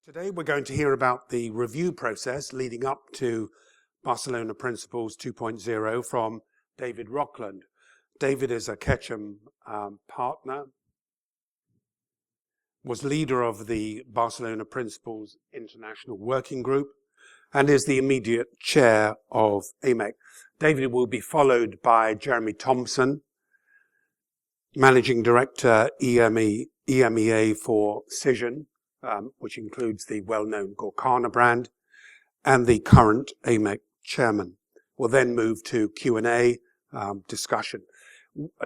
Today we're going to hear about the review process leading up to Barcelona Principles 2.0 from David Rockland. David is a Ketchum partner, was leader of the Barcelona Principles International Working Group, and is the immediate chair of AMEC. David will be followed by Jeremy Thompson, Managing Director EMEA for Cision, which includes the well-known Gorkana brand, and the current AMEC chairman. We'll then move to Q&A discussion.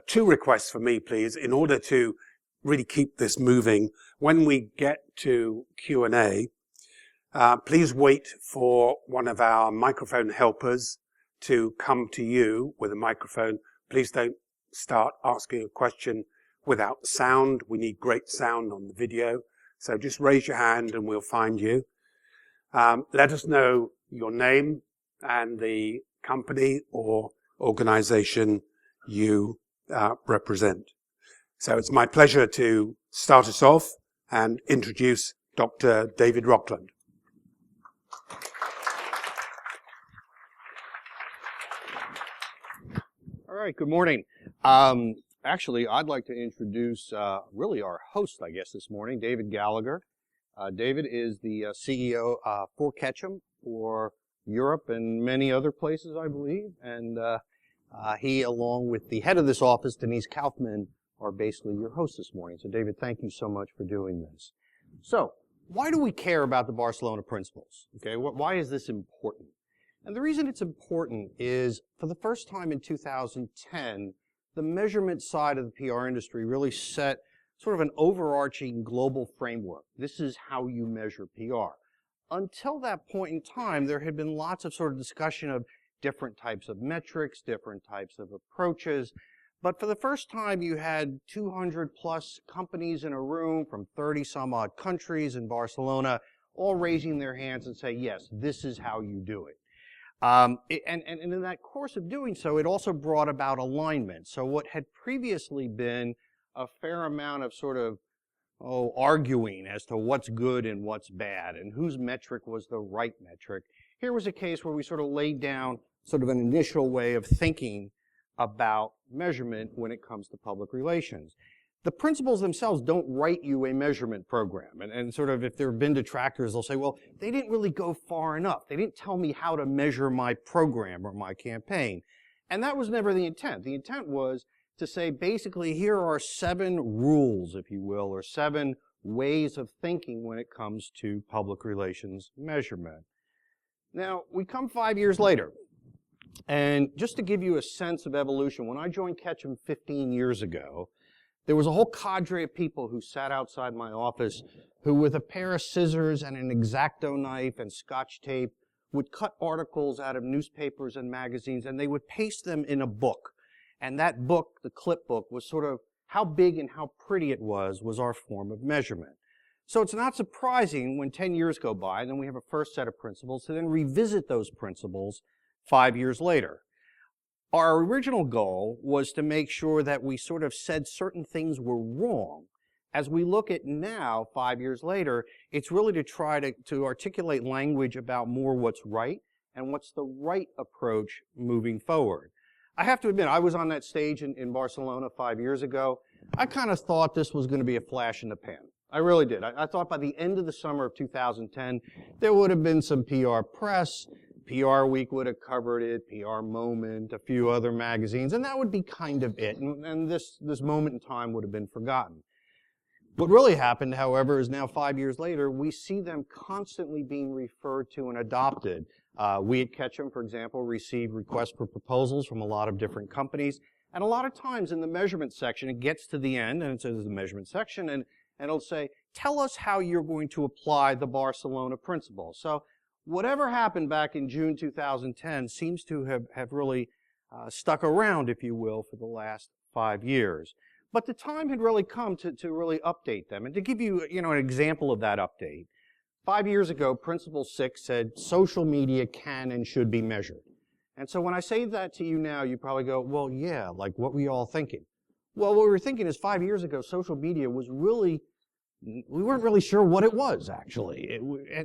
Two requests for me, please, in order to really keep this moving. When we get to Q&A, please wait for one of our microphone helpers to come to you with a microphone. Please don't start asking a question without sound. We need great sound on the video. So just raise your hand and we'll find you. Let us know your name and the company or organization you represent. So it's my pleasure to start us off and introduce Dr. David Rockland. All right, good morning. Actually, I'd like to introduce really our host, I guess, this morning, David Gallagher. David is the CEO for Ketchum for Europe and many other places, I believe. And he, along with the head of this office, Denise Kaufman, are basically your hosts this morning. So, David, thank you so much for doing this. So, why do we care about the Barcelona Principles? Okay, why is this important? And the reason it's important is, for the first time in 2010, the measurement side of the PR industry really set sort of an overarching global framework. This is how you measure PR. Until that point in time, there had been lots of sort of discussion of different types of metrics, different types of approaches. But for the first time, you had 200 plus companies in a room from 30 some odd countries in Barcelona, all raising their hands and say, yes, this is how you do it. And in that course of doing so, it also brought about alignment. So what had previously been a fair amount of sort of arguing as to what's good and what's bad and whose metric was the right metric, here was a case where we sort of laid down sort of an initial way of thinking about measurement when it comes to public relations. The principles themselves don't write you a measurement program. And sort of if there have been detractors, they'll say, well, they didn't really go far enough. They didn't tell me how to measure my program or my campaign. And that was never the intent. The intent was to say, basically, here are 7 rules, if you will, or 7 ways of thinking when it comes to public relations measurement. Now, we come 5 years later. And just to give you a sense of evolution, when I joined Ketchum 15 years ago, there was a whole cadre of people who sat outside my office who, with a pair of scissors and an X-Acto knife and Scotch tape, would cut articles out of newspapers and magazines, and they would paste them in a book. And that book, the clip book, was sort of how big and how pretty it was our form of measurement. So it's not surprising when 10 years go by, and then we have a first set of principles, to then revisit those principles 5 years later. Our original goal was to make sure that we sort of said certain things were wrong. As we look at now, 5 years later, it's really to try to articulate language about more what's right and what's the right approach moving forward. I have to admit, I was on that stage in Barcelona 5 years ago. I kind of thought this was going to be a flash in the pan. I really did. I thought by the end of the summer of 2010, there would have been some PR press. PR Week would have covered it, PR Moment, a few other magazines, and that would be kind of it. And this moment in time would have been forgotten. What really happened, however, is now 5 years later, we see them constantly being referred to and adopted. We at Ketchum, for example, receive requests for proposals from a lot of different companies. And a lot of times in the measurement section, it gets to the end, and it says the measurement section, and it'll say, tell us how you're going to apply the Barcelona Principles. So whatever happened back in June 2010 seems to have really stuck around, if you will, for the last 5 years. But the time had really come to really update them. And to give you, an example of that update, 5 years ago, Principle 6 said social media can and should be measured. And so when I say that to you now, you probably go, well, yeah, like what were you all thinking? Well, what we were thinking is 5 years ago, social media was really we weren't really sure what it was, actually.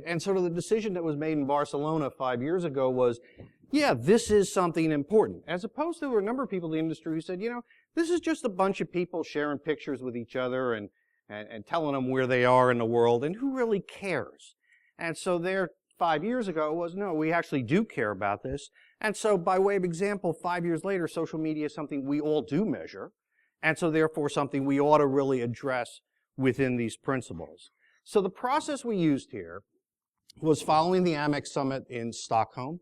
And sort of the decision that was made in Barcelona 5 years ago was, yeah, this is something important, as opposed to a number of people in the industry who said, this is just a bunch of people sharing pictures with each other and telling them where they are in the world, and who really cares? And so there, 5 years ago, was, no, we actually do care about this. And so by way of example, 5 years later, social media is something we all do measure, and so therefore something we ought to really address within these principles. So the process we used here was following the Amex Summit in Stockholm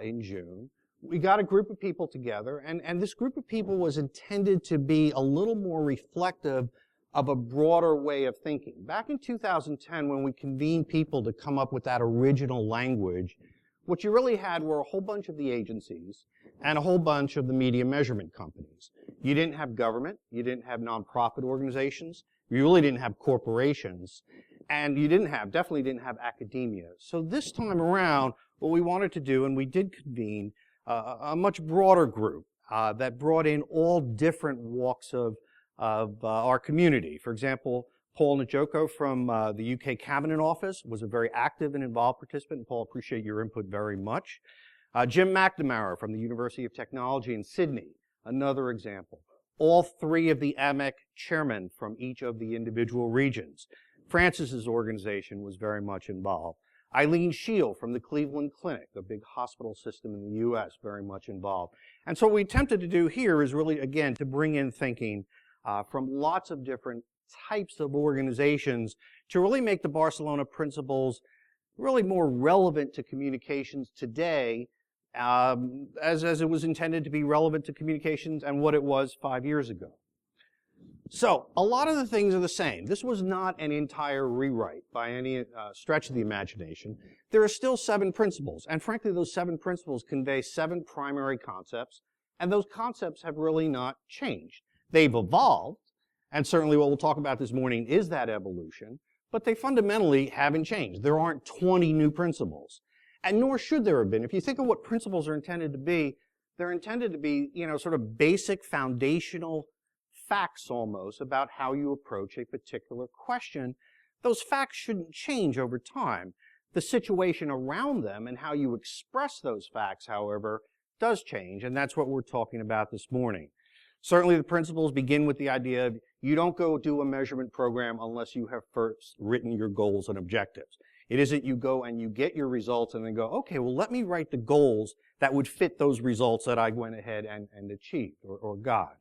in June. We got a group of people together, and this group of people was intended to be a little more reflective of a broader way of thinking. Back in 2010, when we convened people to come up with that original language, what you really had were a whole bunch of the agencies and a whole bunch of the media measurement companies. You didn't have government, you didn't have nonprofit organizations, you really didn't have corporations, and you definitely didn't have academia. So this time around, what we wanted to do, and we did convene a much broader group that brought in all different walks of our community. For example, Paul Njoko from the UK Cabinet Office was a very active and involved participant. And Paul, appreciate your input very much. Jim McNamara from the University of Technology in Sydney, another example. All three of the AMEC chairmen from each of the individual regions. Francis's organization was very much involved. Eileen Scheel from the Cleveland Clinic, a big hospital system in the U.S., very much involved. And so what we attempted to do here is really, again, to bring in thinking from lots of different types of organizations to really make the Barcelona Principles really more relevant to communications today as it was intended to be relevant to communications and what it was 5 years ago. So, a lot of the things are the same. This was not an entire rewrite by any stretch of the imagination. There are still 7 principles, and frankly, those 7 principles convey 7 primary concepts, and those concepts have really not changed. They've evolved, and certainly what we'll talk about this morning is that evolution, but they fundamentally haven't changed. There aren't 20 new principles, and nor should there have been. If you think of what principles are intended to be, they're intended to be, sort of basic foundational facts almost about how you approach a particular question. Those facts shouldn't change over time. The situation around them and how you express those facts, however, does change, and that's what we're talking about this morning. Certainly the principles begin with the idea of you don't go do a measurement program unless you have first written your goals and objectives. It isn't you go and you get your results and then go, okay, well, let me write the goals that would fit those results that I went ahead and achieved or got.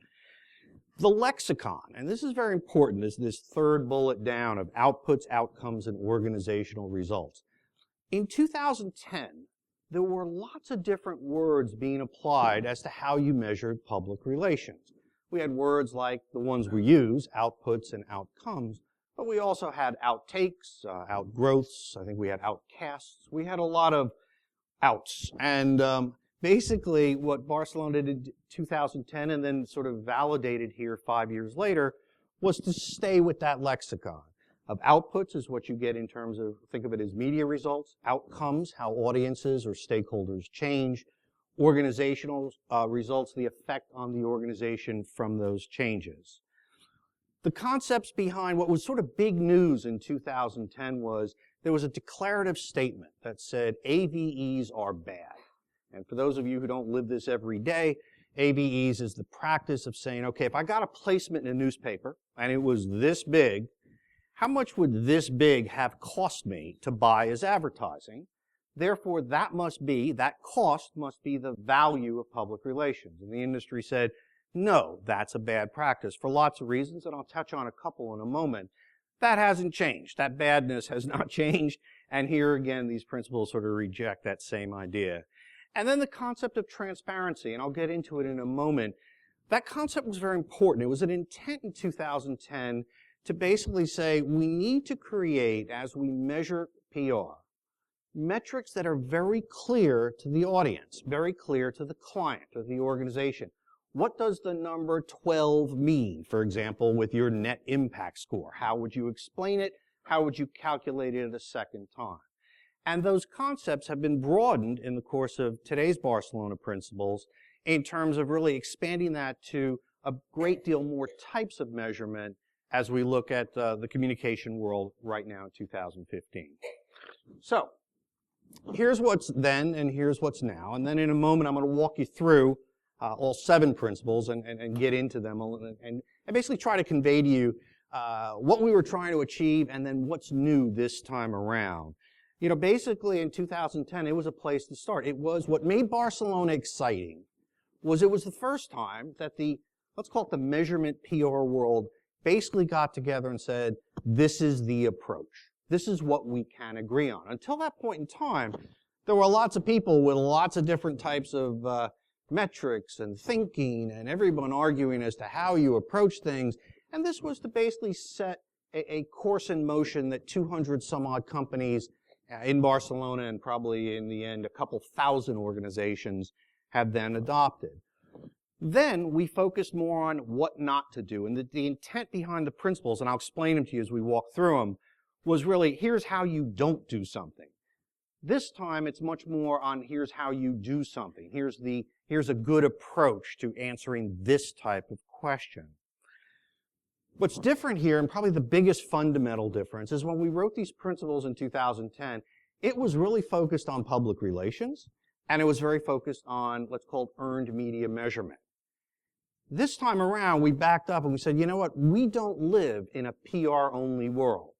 The lexicon, and this is very important, is this third bullet down of outputs, outcomes, and organizational results. In 2010, there were lots of different words being applied as to how you measured public relations. We had words like the ones we use, outputs and outcomes, but we also had outtakes, outgrowths, I think we had outcasts. We had a lot of outs, and basically, what Barcelona did in 2010 and then sort of validated here 5 years later was to stay with that lexicon of outputs is what you get in terms of, think of it as media results, outcomes, how audiences or stakeholders change, organizational results, the effect on the organization from those changes. The concepts behind what was sort of big news in 2010 was there was a declarative statement that said AVEs are bad. And for those of you who don't live this every day, AVEs is the practice of saying, okay, if I got a placement in a newspaper and it was this big, how much would this big have cost me to buy as advertising? Therefore, that cost must be the value of public relations. And the industry said, no, that's a bad practice for lots of reasons, and I'll touch on a couple in a moment. That hasn't changed. That badness has not changed. And here again, these principles sort of reject that same idea. And then the concept of transparency, and I'll get into it in a moment. That concept was very important. It was an intent in 2010 to basically say we need to create, as we measure PR, metrics that are very clear to the audience, very clear to the client or the organization. What does the number 12 mean, for example, with your net impact score? How would you explain it? How would you calculate it a second time? And those concepts have been broadened in the course of today's Barcelona Principles in terms of really expanding that to a great deal more types of measurement as we look at the communication world right now in 2015. So, here's what's then and here's what's now. And then in a moment, I'm going to walk you through all 7 principles and get into them and basically try to convey to you what we were trying to achieve and then what's new this time around. You know, basically in 2010, it was a place to start. It was what made Barcelona exciting was it was the first time that let's call it the measurement PR world, basically got together and said, this is the approach. This is what we can agree on. Until that point in time, there were lots of people with lots of different types of metrics and thinking and everyone arguing as to how you approach things. And this was to basically set a course in motion that 200 some odd companies in Barcelona and probably in the end a couple thousand organizations have then adopted. Then we focused more on what not to do. And the intent behind the principles, and I'll explain them to you as we walk through them, was really, here's how you don't do something. This time, it's much more on here's how you do something. Here's a good approach to answering this type of question. What's different here, and probably the biggest fundamental difference, is when we wrote these principles in 2010, it was really focused on public relations, and it was very focused on what's called earned media measurement. This time around, we backed up and we said, you know what, we don't live in a PR-only world.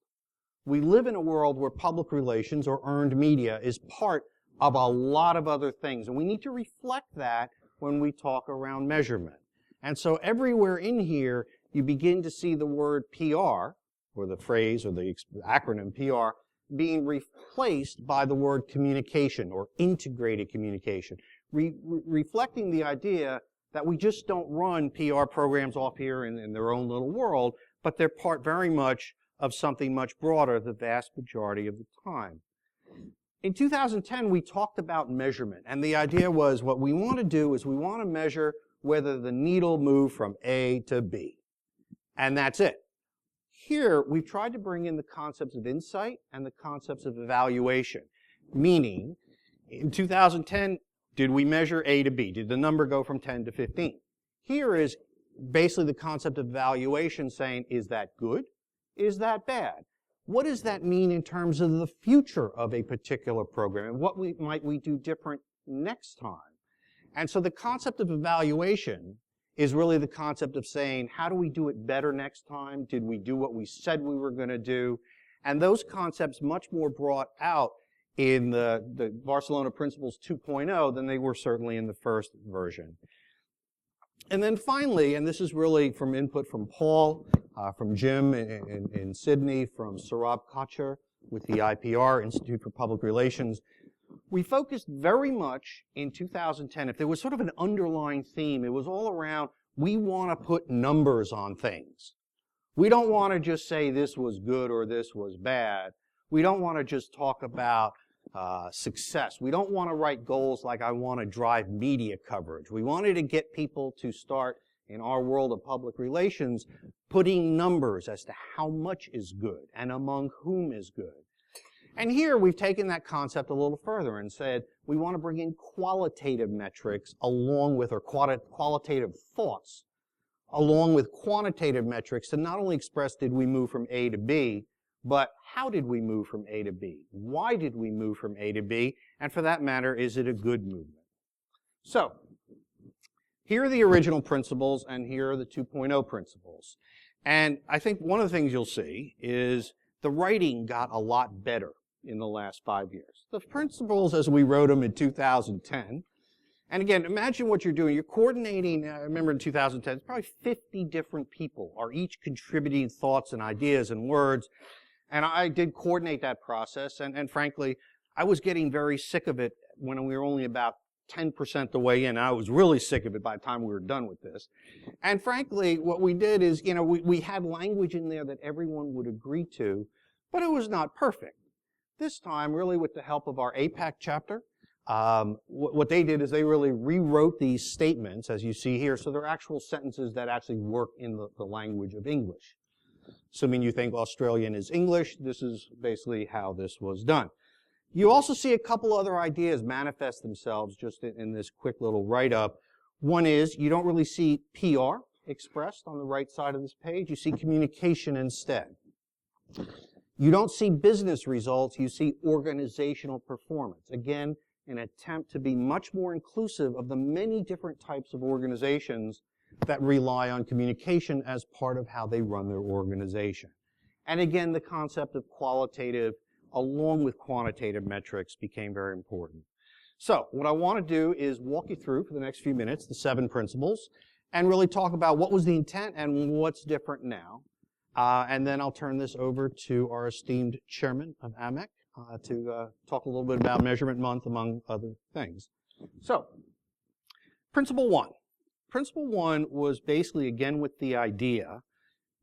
We live in a world where public relations or earned media is part of a lot of other things. And we need to reflect that when we talk around measurement. And so everywhere in here, you begin to see the word PR, or the phrase or the acronym PR, being replaced by the word communication or integrated communication, reflecting the idea that we just don't run PR programs off here in their own little world, but they're part very much of something much broader the vast majority of the time. In 2010, we talked about measurement, and the idea was what we want to do is we want to measure whether the needle moved from A to B, and that's it. Here, we've tried to bring in the concepts of insight and the concepts of evaluation, meaning in 2010, did we measure A to B? Did the number go from 10 to 15? Here is basically the concept of evaluation saying, is that good? Is that bad? What does that mean in terms of the future of a particular program? And what might we do different next time? And so the concept of evaluation is really the concept of saying, how do we do it better next time? Did we do what we said we were going to do? And those concepts much more brought out in the Barcelona Principles 2.0 than they were certainly in the first version. And then finally, and this is really from input from Paul, from Jim in Sydney, from Saurabh Kochhar with the IPR, Institute for Public Relations, we focused very much in 2010, if there was sort of an underlying theme, it was all around, we want to put numbers on things. We don't want to just say this was good or this was bad. We don't want to just talk about success. We don't want to write goals like I want to drive media coverage. We wanted to get people to start, in our world of public relations, putting numbers as to how much is good and among whom is good. And here we've taken that concept a little further and said we want to bring in qualitative metrics along with, or qualitative thoughts, along with quantitative metrics to not only express did we move from A to B, but how did we move from A to B? Why did we move from A to B? And for that matter, is it a good movement? So, here are the original principles, and here are the 2.0 principles. And I think one of the things you'll see is the writing got a lot better in the last 5 years. The principles as we wrote them in 2010, and again, imagine what you're doing. You're coordinating, I remember in 2010, it's probably 50 different people are each contributing thoughts and ideas and words. And I did coordinate that process, and frankly, I was getting very sick of it when we were only about 10% the way in. I was really sick of it by the time we were done with this. And frankly, what we did is, you know, we had language in there that everyone would agree to, but it was not perfect. This time, really with the help of our APAC chapter, what they did is they really rewrote these statements, as you see here, so they're actual sentences that actually work in the language of English. Assuming you think Australian is English, this is basically how this was done. You also see a couple other ideas manifest themselves just in this quick little write-up. One is you don't really see PR expressed on the right side of this page. You see communication instead. You don't see business results, you see organizational performance. Again, an attempt to be much more inclusive of the many different types of organizations that rely on communication as part of how they run their organization. And again, the concept of qualitative along with quantitative metrics became very important. So what I want to do is walk you through for the next few minutes the 7 principles and really talk about what was the intent and what's different now. And then I'll turn this over to our esteemed chairman of AMEC to talk a little bit about Measurement Month, among other things. So, Principle 1. Principle 1 was basically, again, with the idea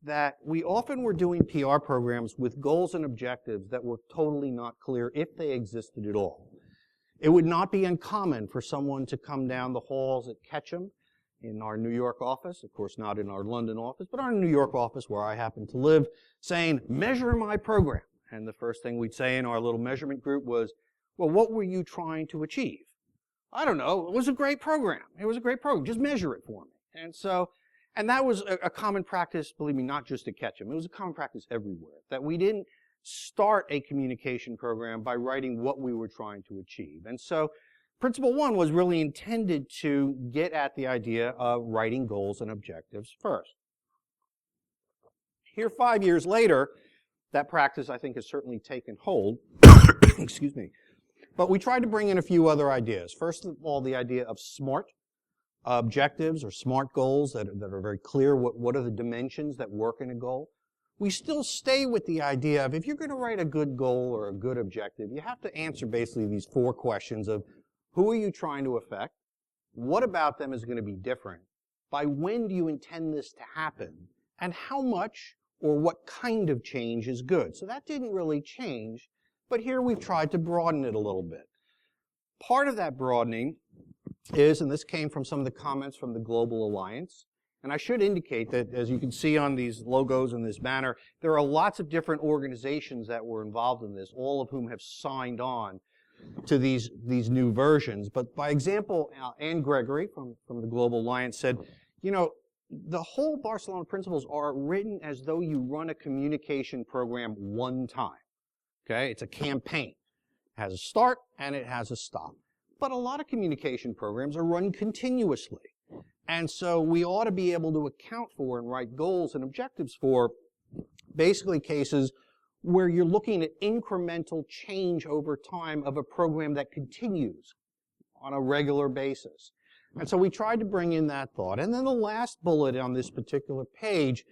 that we often were doing PR programs with goals and objectives that were totally not clear if they existed at all. It would not be uncommon for someone to come down the halls at Ketchum in our New York office, of course not in our London office, but our New York office where I happen to live, saying, measure my program. And the first thing we'd say in our little measurement group was, well, what were you trying to achieve? I don't know. It was a great program. It was a great program. Just measure it for me. And that was a common practice, believe me, not just at Ketchum. It was a common practice everywhere, that we didn't start a communication program by writing what we were trying to achieve. And so Principle 1 was really intended to get at the idea of writing goals and objectives first. Here, 5 years later, that practice, I think, has certainly taken hold. Excuse me. But we tried to bring in a few other ideas. First of all, the idea of SMART objectives or SMART goals that are very clear. What are the dimensions that work in a goal? We still stay with the idea of if you're going to write a good goal or a good objective, you have to answer basically these 4 questions of who are you trying to affect? What about them is going to be different? By when do you intend this to happen? And how much or what kind of change is good? So that didn't really change, but here we've tried to broaden it a little bit. Part of that broadening is, and this came from some of the comments from the Global Alliance, and I should indicate that, as you can see on these logos and this banner, there are lots of different organizations that were involved in this, all of whom have signed on to these new versions. But by example, Anne Gregory from the Global Alliance said, you know, the whole Barcelona Principles are written as though you run a communication program one time. Okay? It's a campaign. It has a start and it has a stop. But a lot of communication programs are run continuously. And so we ought to be able to account for and write goals and objectives for basically cases where you're looking at incremental change over time of a program that continues on a regular basis. And so we tried to bring in that thought. And then the last bullet on this particular page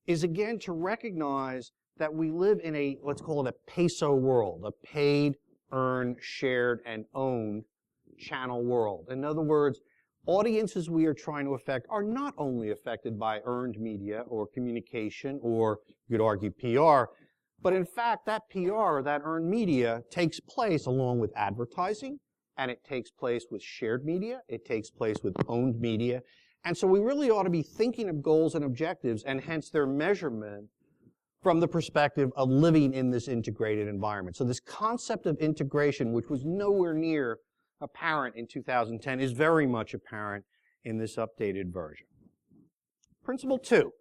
is, again, to recognize that we live in a, let's call it a peso world, a paid, earned, shared, and owned channel world. In other words, audiences we are trying to affect are not only affected by earned media or communication or, you could argue, PR, but in fact, that PR or that earned media takes place along with advertising, and it takes place with shared media, it takes place with owned media. And so we really ought to be thinking of goals and objectives, and hence their measurement, from the perspective of living in this integrated environment. So this concept of integration, which was nowhere near apparent in 2010, is very much apparent in this updated version. Principle 2.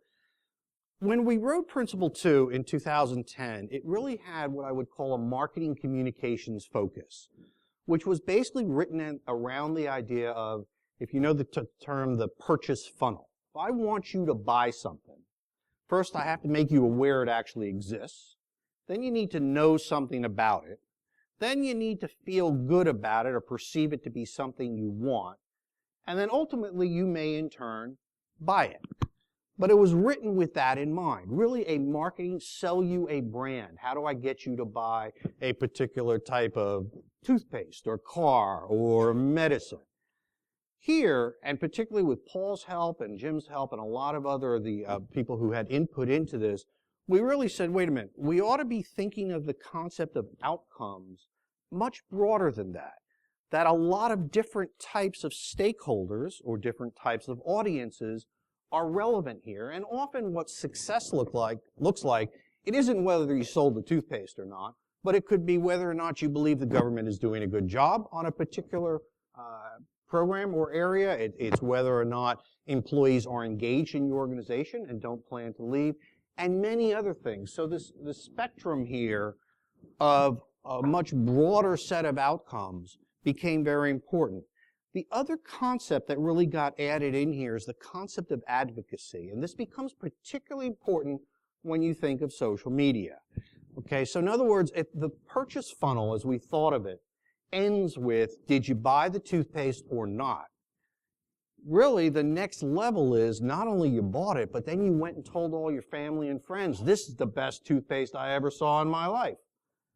When we wrote Principle 2 in 2010, it really had what I would call a marketing communications focus, which was basically written around the idea of, if you know the term, the purchase funnel. If I want you to buy something, first I have to make you aware it actually exists. Then you need to know something about it. Then you need to feel good about it or perceive it to be something you want. And then ultimately you may in turn buy it. But it was written with that in mind. Really a marketing, sell you a brand. How do I get you to buy a particular type of toothpaste or car or medicine? Here, and particularly with Paul's help and Jim's help and a lot of other people who had input into this, we really said, wait a minute, we ought to be thinking of the concept of outcomes much broader than that. That a lot of different types of stakeholders or different types of audiences are relevant here. And often what success looks like, it isn't whether you sold the toothpaste or not, but it could be whether or not you believe the government is doing a good job on a particular program or area. It's whether or not employees are engaged in your organization and don't plan to leave, and many other things. So the spectrum here of a much broader set of outcomes became very important. The other concept that really got added in here is the concept of advocacy, and this becomes particularly important when you think of social media. Okay, so in other words, the purchase funnel, as we thought of it, ends with, did you buy the toothpaste or not? Really, the next level is not only you bought it, but then you went and told all your family and friends, this is the best toothpaste I ever saw in my life,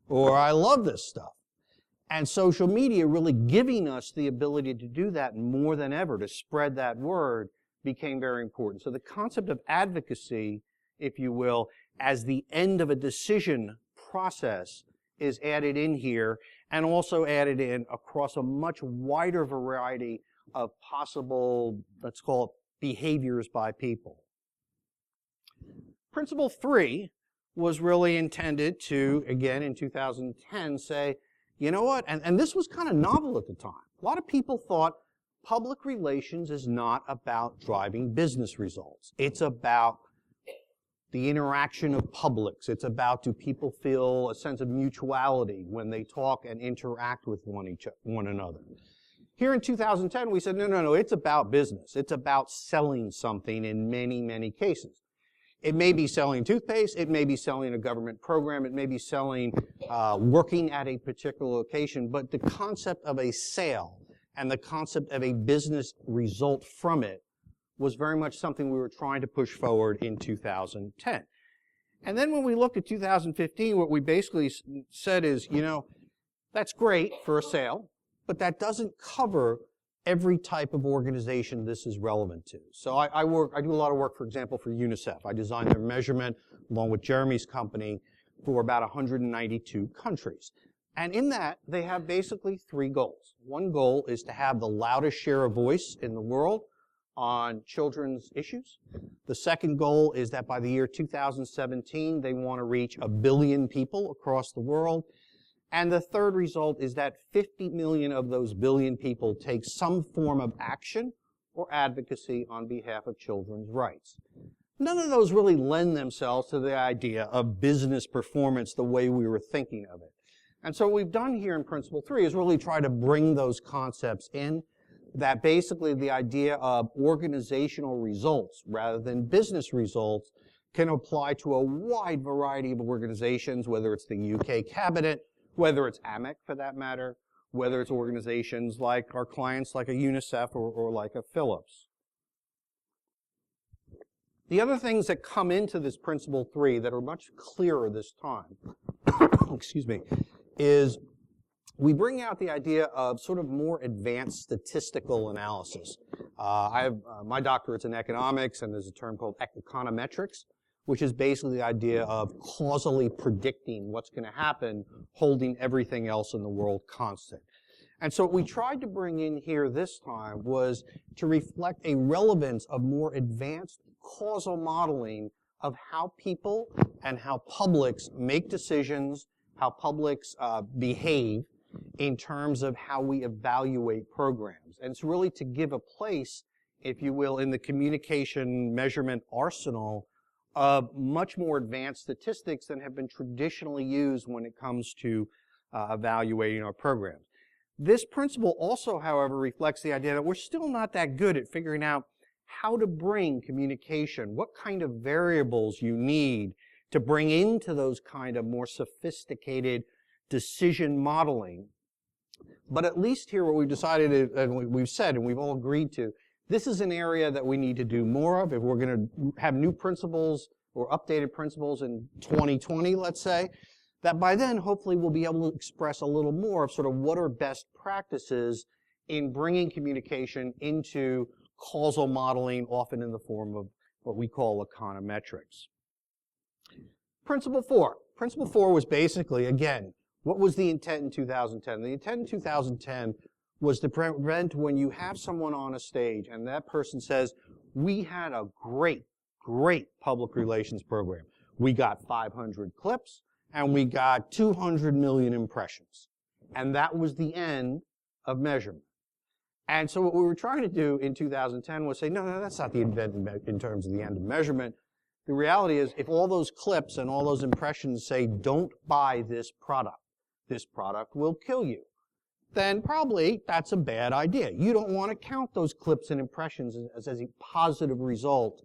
or I love this stuff. And social media really giving us the ability to do that more than ever, to spread that word, became very important. So the concept of advocacy, if you will, as the end of a decision process is added in here, and also added in across a much wider variety of possible, let's call it, behaviors by people. Principle 3 was really intended to, again, in 2010, say, you know what, and this was kind of novel at the time. A lot of people thought public relations is not about driving business results. It's about the interaction of publics. It's about, do people feel a sense of mutuality when they talk and interact with one another. Here in 2010, we said, no, it's about business. It's about selling something in many, many cases. It may be selling toothpaste, it may be selling a government program, it may be selling, working at a particular location, but the concept of a sale and the concept of a business result from it was very much something we were trying to push forward in 2010. And then when we looked at 2015, what we basically said is, you know, that's great for a sale, but that doesn't cover every type of organization this is relevant to. So I do a lot of work, for example, for UNICEF. I designed their measurement, along with Jeremy's company, for about 192 countries. And in that, they have basically 3 goals. One goal is to have the loudest share of voice in the world on children's issues. The second goal is that by the year 2017, they want to reach 1 billion people across the world. And the third result is that 50 million of those billion people take some form of action or advocacy on behalf of children's rights. None of those really lend themselves to the idea of business performance the way we were thinking of it. And so what we've done here in Principle 3 is really try to bring those concepts in, that basically the idea of organizational results rather than business results can apply to a wide variety of organizations, whether it's the UK Cabinet, whether it's AMEC for that matter, whether it's organizations like our clients like a UNICEF or like a Philips. The other things that come into this Principle 3 that are much clearer this time, excuse me, is we bring out the idea of sort of more advanced statistical analysis. I have my doctorate's in economics, and there's a term called econometrics, which is basically the idea of causally predicting what's going to happen, holding everything else in the world constant. And so what we tried to bring in here this time was to reflect a relevance of more advanced causal modeling of how people and how publics make decisions, how publics behave in terms of how we evaluate programs. And it's really to give a place, if you will, in the communication measurement arsenal of much more advanced statistics than have been traditionally used when it comes to evaluating our programs. This principle also, however, reflects the idea that we're still not that good at figuring out how to bring communication, what kind of variables you need to bring into those kind of more sophisticated decision modeling. But at least here what we've decided, and we've said, and we've all agreed to, this is an area that we need to do more of if we're going to have new principles or updated principles in 2020, let's say, that by then hopefully we'll be able to express a little more of sort of what are best practices in bringing communication into causal modeling, often in the form of what we call econometrics. Principle 4. Principle 4 was basically, again, what was the intent in 2010? The intent in 2010 was to prevent when you have someone on a stage and that person says, we had a great public relations program. We got 500 clips and we got 200 million impressions. And that was the end of measurement. And so what we were trying to do in 2010 was say, no, that's not the event in terms of the end of measurement. The reality is, if all those clips and all those impressions say, don't buy this product will kill you, then probably that's a bad idea. You don't want to count those clips and impressions as a positive result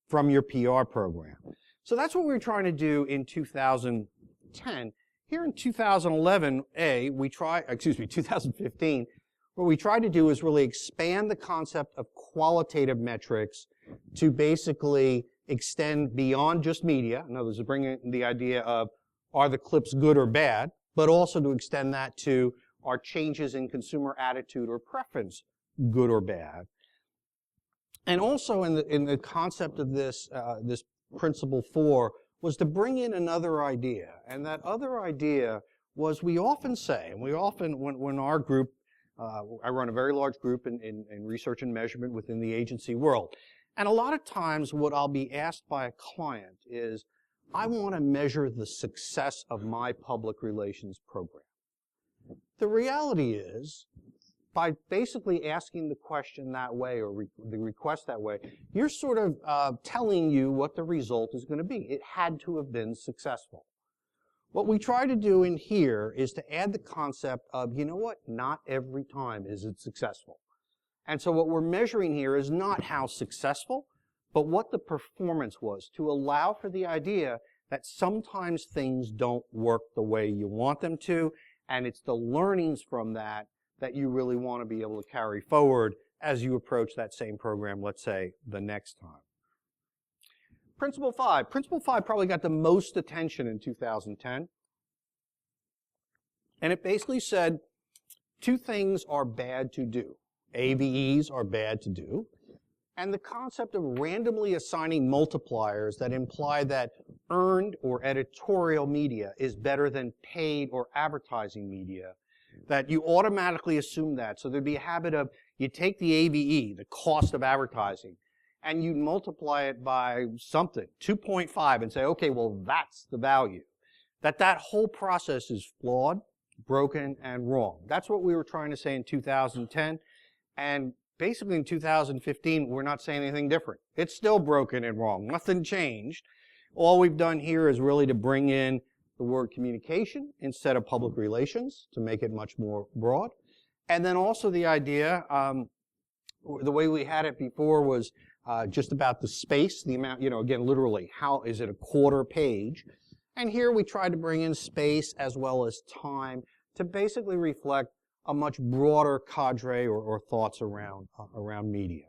from your PR program. So that's what we were trying to do in 2010. Here in 2015, what we tried to do is really expand the concept of qualitative metrics to basically extend beyond just media. In other words, to bring in the idea of, are the clips good or bad, but also to extend that to, are changes in consumer attitude or preference good or bad? And also in the concept of this principle 4 was to bring in another idea. And that other idea was, we often say, and we often, when our group, I run a very large group in research and measurement within the agency world. And a lot of times what I'll be asked by a client is, I want to measure the success of my public relations program. The reality is, by basically asking the question that way or the request that way, you're sort of telling you what the result is going to be. It had to have been successful. What we try to do in here is to add the concept of, you know what, not every time is it successful. And so what we're measuring here is not how successful, but what the performance was, to allow for the idea that sometimes things don't work the way you want them to, and it's the learnings from that that you really want to be able to carry forward as you approach that same program, let's say, the next time. Principle 5. Principle 5 probably got the most attention in 2010. And it basically said, 2 things are bad to do. AVEs are bad to do. And the concept of randomly assigning multipliers that imply that earned or editorial media is better than paid or advertising media, that you automatically assume that. So there'd be a habit of, you take the AVE, the cost of advertising, and you multiply it by something, 2.5, and say, okay, well, that's the value. That whole process is flawed, broken, and wrong. That's what we were trying to say in 2010. And basically in 2015, we're not saying anything different. It's still broken and wrong. Nothing changed. All we've done here is really to bring in the word communication instead of public relations to make it much more broad. And then also the idea, the way we had it before was just about the space, the amount, again, literally, how is it a quarter page? And here we tried to bring in space as well as time to basically reflect a much broader cadre or thoughts around media.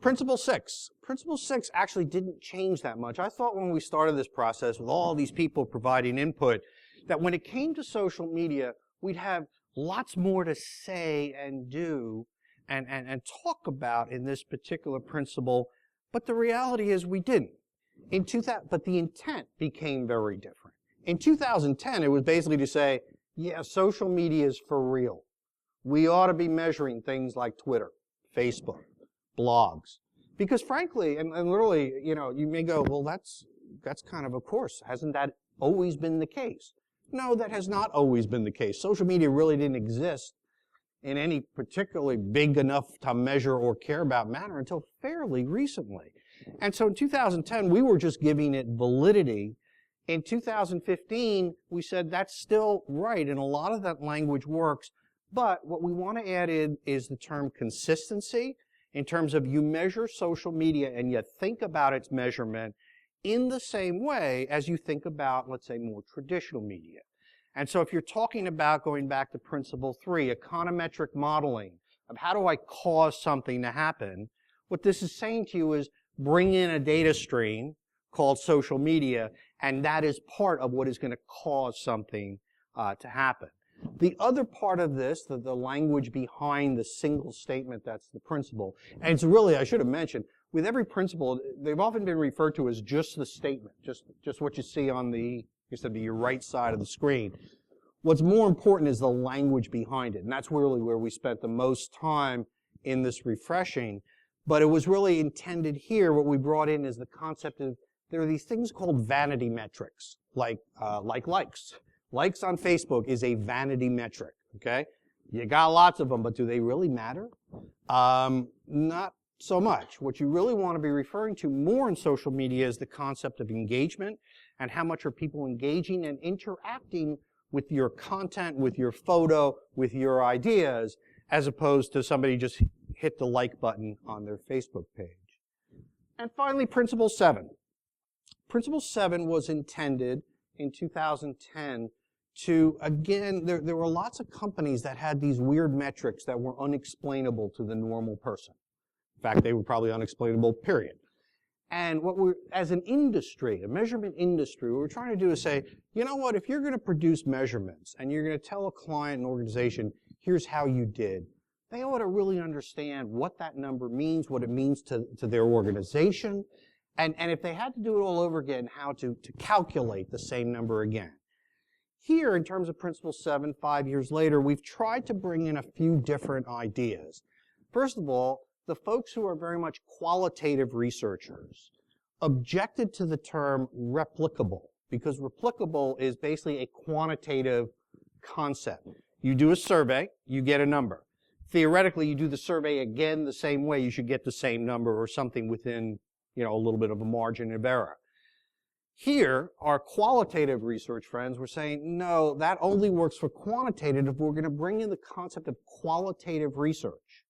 Principle 6. Principle 6 actually didn't change that much. I thought when we started this process with all these people providing input that when it came to social media, we'd have lots more to say and do and talk about in this particular principle, but the reality is we didn't. But the intent became very different. In 2010, it was basically to say, yeah, social media is for real. We ought to be measuring things like Twitter, Facebook, blogs. Because frankly, and literally, you may go, well, that's kind of course. Hasn't that always been the case? No, that has not always been the case. Social media really didn't exist in any particularly big enough to measure or care about manner until fairly recently. And so in 2010, we were just giving it validity. In 2015, we said that's still right, and a lot of that language works, but what we want to add in is the term consistency in terms of you measure social media and you think about its measurement in the same way as you think about, let's say, more traditional media. And so if you're talking about, going back to principle 3, econometric modeling of how do I cause something to happen, what this is saying to you is bring in a data stream called social media, and that is part of what is going to cause something to happen. The other part of this, the language behind the single statement, that's the principle. And it's really, I should have mentioned, with every principle, they've often been referred to as just the statement, just what you see on your right side of the screen. What's more important is the language behind it, and that's really where we spent the most time in this refreshing. But it was really intended here, what we brought in is the concept of, there are these things called vanity metrics, like likes. Likes on Facebook is a vanity metric, okay? You got lots of them, but do they really matter? Not so much. What you really want to be referring to more in social media is the concept of engagement and how much are people engaging and interacting with your content, with your photo, with your ideas, as opposed to somebody just hit the like button on their Facebook page. And finally, Principle 7. Principle 7 was intended in 2010 to, again, there were lots of companies that had these weird metrics that were unexplainable to the normal person. In fact, they were probably unexplainable, period. And what we're, as an industry, a measurement industry, what we're trying to do is say, you know what, if you're going to produce measurements and you're going to tell a client and organization, here's how you did, they ought to really understand what that number means, what it means to their organization, and if they had to do it all over again, how to calculate the same number again. Here, in terms of Principle 7, 5 years later, we've tried to bring in a few different ideas. First of all, the folks who are very much qualitative researchers objected to the term replicable, because replicable is basically a quantitative concept. You do a survey, you get a number. Theoretically, you do the survey again the same way, you should get the same number or something within, a little bit of a margin of error. Here, our qualitative research friends were saying, no, that only works for quantitative if we're going to bring in the concept of qualitative research,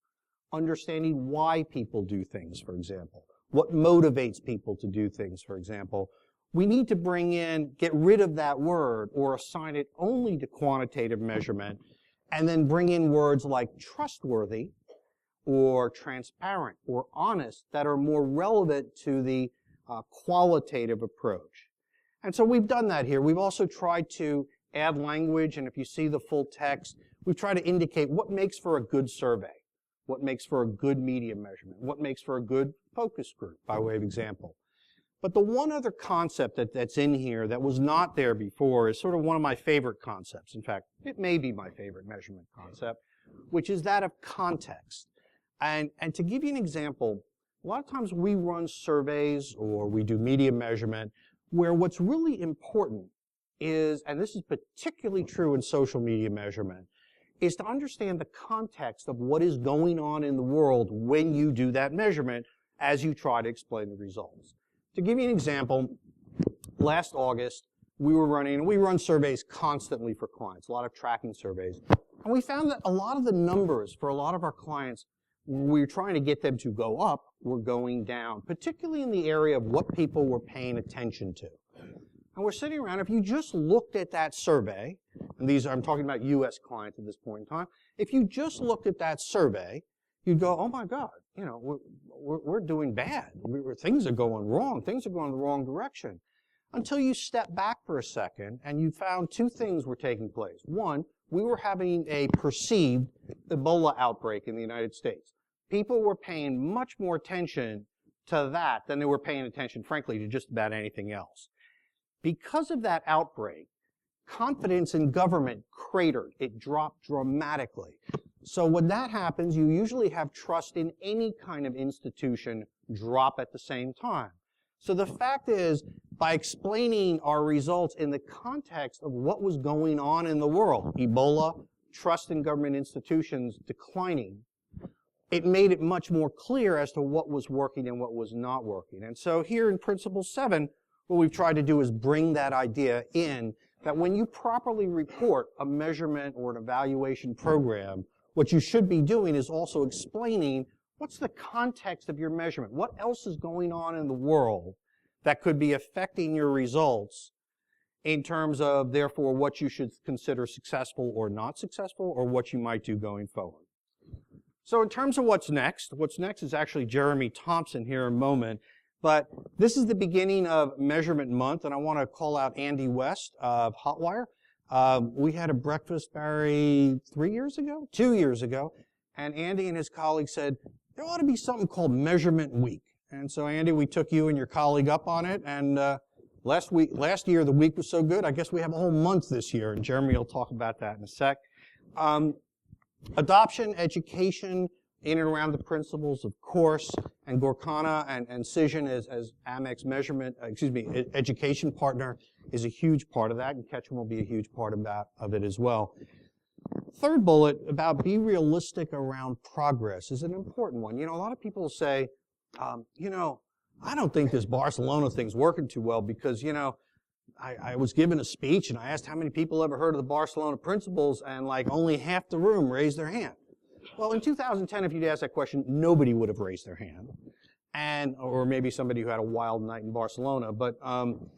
understanding why people do things, for example, what motivates people to do things, for example. We need to get rid of that word or assign it only to quantitative measurement, and then bring in words like trustworthy or transparent or honest that are more relevant to the qualitative approach. And so we've done that here. We've also tried to add language, and if you see the full text, we've tried to indicate what makes for a good survey, what makes for a good media measurement, what makes for a good focus group, by way of example. But the one other concept that's in here that was not there before is sort of one of my favorite concepts. In fact, it may be my favorite measurement concept, which is that of context. And to give you an example, a lot of times we run surveys or we do media measurement where what's really important is, and this is particularly true in social media measurement, is to understand the context of what is going on in the world when you do that measurement as you try to explain the results. To give you an example, last August, we run surveys constantly for clients, a lot of tracking surveys. And we found that a lot of the numbers for a lot of our clients, we're trying to get them to go up, were going down, particularly in the area of what people were paying attention to. And we're sitting around, if you just looked at that survey, and I'm talking about U.S. clients at this point in time, if you just looked at that survey, you'd go, oh my God, we're doing bad. Things are going wrong. Things are going the wrong direction. Until you step back for a second and you found two things were taking place. One, we were having a perceived Ebola outbreak in the United States. People were paying much more attention to that than they were paying attention, frankly, to just about anything else. Because of that outbreak, confidence in government cratered. It dropped dramatically. So when that happens, you usually have trust in any kind of institution drop at the same time. So the fact is, by explaining our results in the context of what was going on in the world, Ebola, trust in government institutions declining, it made it much more clear as to what was working and what was not working. And so here in Principle 7, what we've tried to do is bring that idea in, that when you properly report a measurement or an evaluation program, what you should be doing is also explaining what's the context of your measurement, what else is going on in the world that could be affecting your results in terms of, therefore, what you should consider successful or not successful, or what you might do going forward. So in terms of what's next is actually Jeremy Thompson here in a moment. But this is the beginning of Measurement Month, and I want to call out Andy West of Hotwire. We had a breakfast, Barry, 2 years ago, and Andy and his colleagues said, there ought to be something called Measurement Week. And so, Andy, we took you and your colleague up on it, and last year the week was so good, I guess we have a whole month this year, and Jeremy will talk about that in a sec. Adoption, education, in and around the principles, of course, and Gorkana and Cision as Amex education partner is a huge part of that, and Ketchum will be a huge part of it as well. Third bullet about be realistic around progress is an important one. You know, a lot of people say, I don't think this Barcelona thing's working too well because, I was given a speech and I asked how many people ever heard of the Barcelona Principles, and like only half the room raised their hand. Well, in 2010, if you'd asked that question, nobody would have raised their hand. Or maybe somebody who had a wild night in Barcelona, but, kind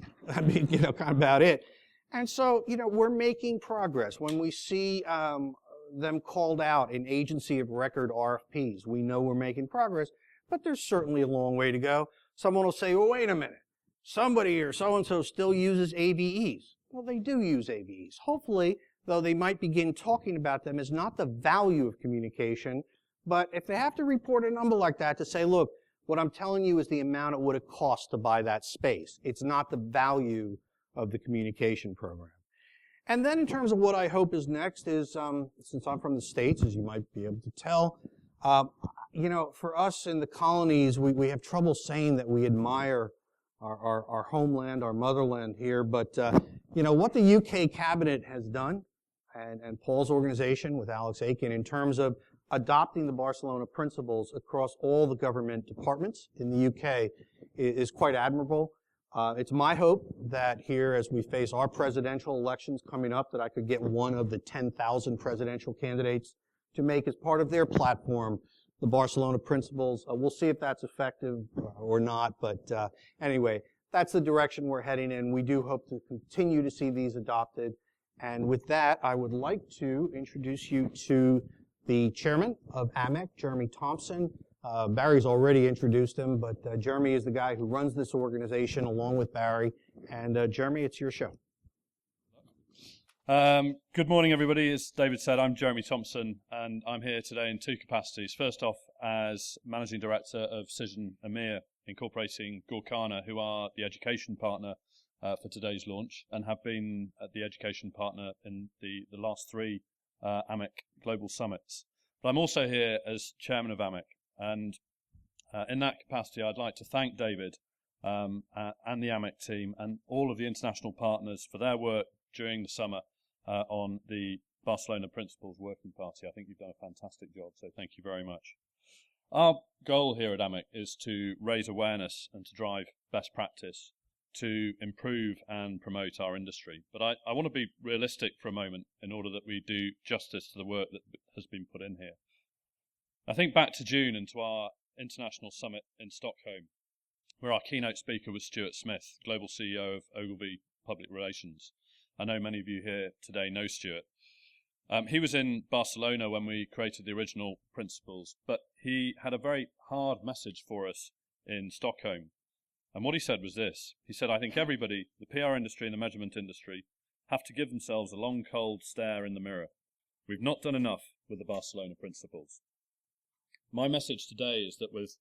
of about it. And so, we're making progress. When we see them called out in agency of record RFPs, we know we're making progress, but there's certainly a long way to go. Someone will say, well, wait a minute. Somebody or so-and-so still uses AVEs. Well, they do use AVEs. Hopefully, though they might begin talking about them as not the value of communication, but if they have to report a number like that to say, look, what I'm telling you is the amount it would have cost to buy that space. It's not the value of the communication program. And then in terms of what I hope is next is, since I'm from the States, as you might be able to tell, for us in the colonies, we have trouble saying that we admire our homeland, our motherland here, but, what the UK cabinet has done, and Paul's organization with Alex Aiken in terms of adopting the Barcelona Principles across all the government departments in the UK is quite admirable. It's my hope that here, as we face our presidential elections coming up, that I could get one of the 10,000 presidential candidates to make as part of their platform the Barcelona Principles. We'll see if that's effective or not, but anyway, that's the direction we're heading in. We do hope to continue to see these adopted. And with that, I would like to introduce you to the chairman of AMEC, Jeremy Thompson. Barry's already introduced him, but Jeremy is the guy who runs this organization along with Barry. And Jeremy, it's your show. Good morning, everybody. As David said, I'm Jeremy Thompson, and I'm here today in two capacities. First off, as Managing Director of Cision EMEA, incorporating Gorkana, who are the education partner for today's launch, and have been the education partner in the last three AMEC Global Summits. But I'm also here as Chairman of AMEC, and in that capacity, I'd like to thank David and the AMEC team and all of the international partners for their work during the summer on the Barcelona Principles Working Party. I think you've done a fantastic job, so thank you very much. Our goal here at AMEC is to raise awareness and to drive best practice to improve and promote our industry. But I want to be realistic for a moment in order that we do justice to the work that has been put in here. I think back to June and to our international summit in Stockholm, where our keynote speaker was Stuart Smith, Global CEO of Ogilvy Public Relations. I know many of you here today know Stuart. He was in Barcelona when we created the original principles, but he had a very hard message for us in Stockholm. And what he said was this. He said, I think everybody, the PR industry and the measurement industry, have to give themselves a long, cold stare in the mirror. We've not done enough with the Barcelona Principles. My message today is that with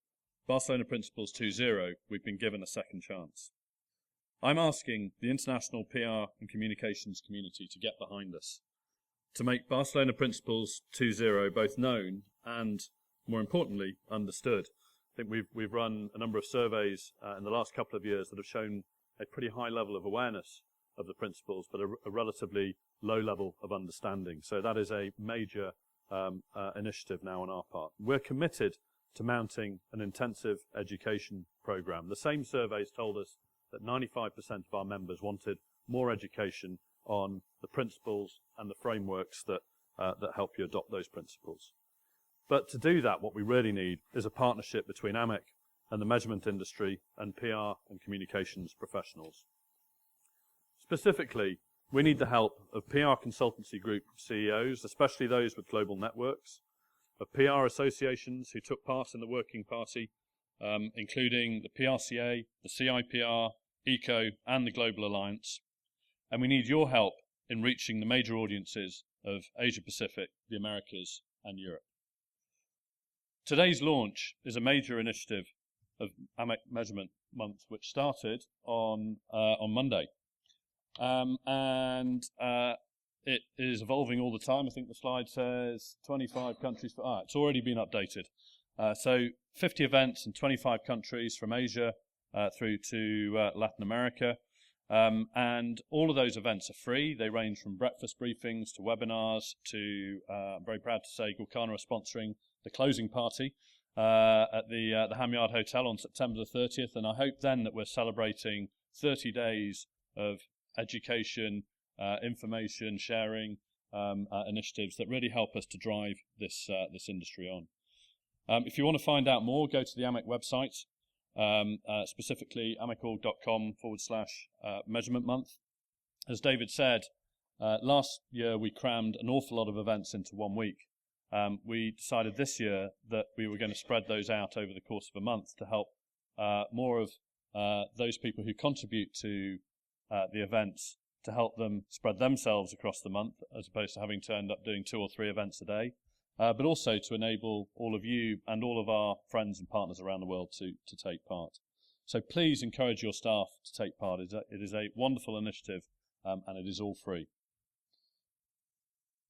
Barcelona Principles 2.0, we've been given a second chance. I'm asking the international PR and communications community to get behind us, to make Barcelona Principles 2.0 both known and, more importantly, understood. I think we've run a number of surveys in the last couple of years that have shown a pretty high level of awareness of the principles, but a relatively low level of understanding. So that is a major initiative now on our part. We're committed to mounting an intensive education program. The same surveys told us that 95% of our members wanted more education on the principles and the frameworks that help you adopt those principles. But to do that, what we really need is a partnership between AMEC and the measurement industry and PR and communications professionals. Specifically, we need the help of PR consultancy group CEOs, especially those with global networks, of PR associations who took part in the working party, including the PRCA, the CIPR, ECO, and the Global Alliance. And we need your help in reaching the major audiences of Asia Pacific, the Americas, and Europe. Today's launch is a major initiative of AMEC Measurement Month, which started on Monday. It is evolving all the time. I think the slide says 25 countries. It's already been updated. So 50 events in 25 countries from Asia through to Latin America. And all of those events are free. They range from breakfast briefings to webinars to, I'm very proud to say, Gulkana are sponsoring the closing party at the Hamyard Hotel on September the 30th. And I hope then that we're celebrating 30 days of education, information sharing initiatives that really help us to drive this industry on. If you want to find out more, go to the AMEC website, specifically amecorg.com/measurement month. As David said, last year we crammed an awful lot of events into 1 week. We decided this year that we were going to spread those out over the course of a month to help more of those people who contribute to the events, to help them spread themselves across the month, as opposed to having to end up doing 2 or 3 events a day. But also to enable all of you and all of our friends and partners around the world to take part. So please encourage your staff to take part. It is a wonderful initiative, and it is all free.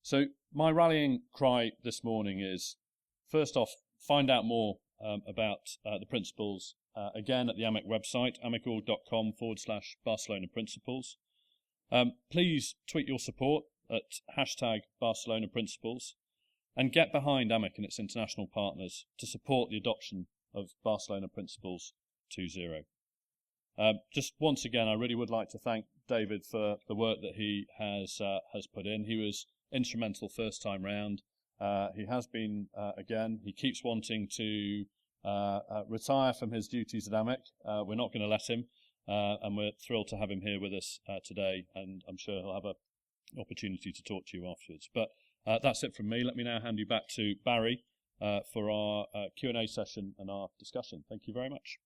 So my rallying cry this morning is, first off, find out more about the principles, again at the AMEC website, amecorg.com/Barcelona Principles. Please tweet your support at #Barcelona Principles. And get behind AMEC and its international partners to support the adoption of Barcelona Principles 2.0. Just once again, I really would like to thank David for the work that he has put in. He was instrumental first time round. He has been again. He keeps wanting to retire from his duties at AMEC. We're not going to let him, and we're thrilled to have him here with us today. And I'm sure he'll have an opportunity to talk to you afterwards. But that's it from me. Let me now hand you back to Barry for our Q&A session and our discussion. Thank you very much.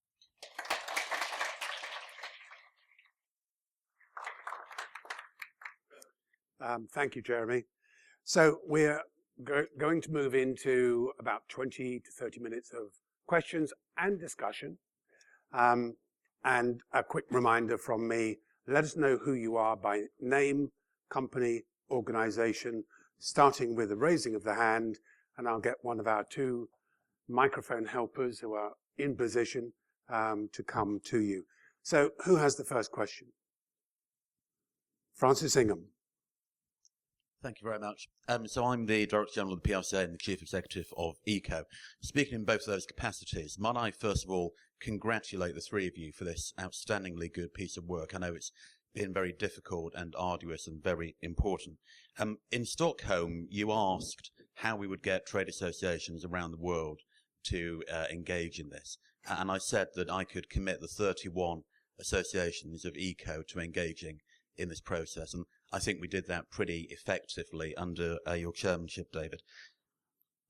Thank you, Jeremy. So we're going to move into about 20 to 30 minutes of questions and discussion. And a quick reminder from me, let us know who you are by name, company, organization, starting with the raising of the hand, and I'll get one of our 2 microphone helpers who are in position to come to you. So who has the first question? Francis Ingham. Thank you very much. So I'm the Director General of the PRCA and the Chief Executive of ECO. Speaking in both of those capacities, might I first of all congratulate the 3 of you for this outstandingly good piece of work. I know it's been very difficult and arduous and very important. In Stockholm, you asked how we would get trade associations around the world to engage in this. And I said that I could commit the 31 associations of ECO to engaging in this process. And I think we did that pretty effectively under your chairmanship, David.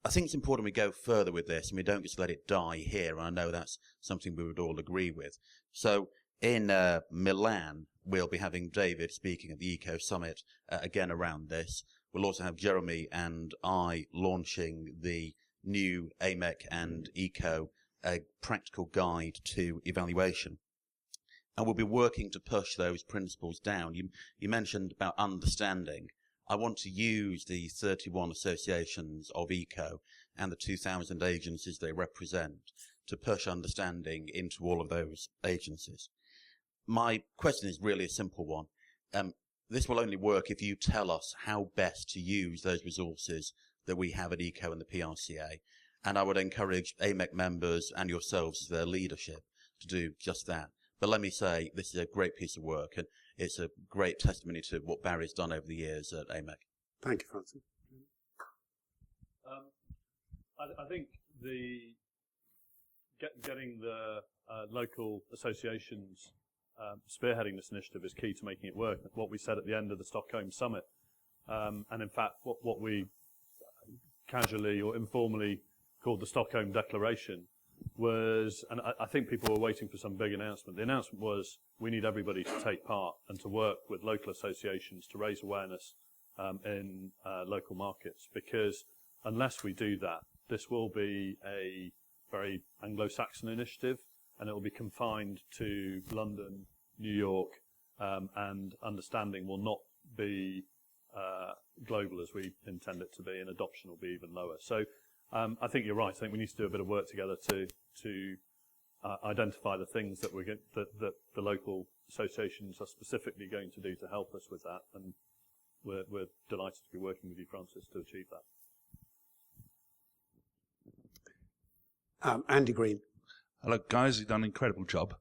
I think it's important we go further with this and we don't just let it die here. And I know that's something we would all agree with. So in Milan, we'll be having David speaking at the Eco Summit again around this. We'll also have Jeremy and I launching the new AMEC and Eco practical guide to evaluation. And we'll be working to push those principles down. You mentioned about understanding. I want to use the 31 associations of Eco and the 2,000 agencies they represent to push understanding into all of those agencies. My question is really a simple one. This will only work if you tell us how best to use those resources that we have at ECO and the PRCA. And I would encourage AMEC members and yourselves as their leadership to do just that. But let me say, this is a great piece of work, and it's a great testimony to what Barry's done over the years at AMEC. Thank you, Francis. I think getting the local associations spearheading this initiative is key to making it work. What we said at the end of the Stockholm summit, and in fact what we casually or informally called the Stockholm Declaration, was, and I think people were waiting for some big announcement. The announcement was, we need everybody to take part and to work with local associations to raise awareness in local markets, because unless we do that, this will be a very Anglo-Saxon initiative, and it will be confined to London, New York, and understanding will not be global as we intend it to be, and adoption will be even lower. So I think you're right. I think we need to do a bit of work together to identify the things that that the local associations are specifically going to do to help us with that, and we're delighted to be working with you, Francis, to achieve that. Andy Green. Hello, guys. You've done an incredible job.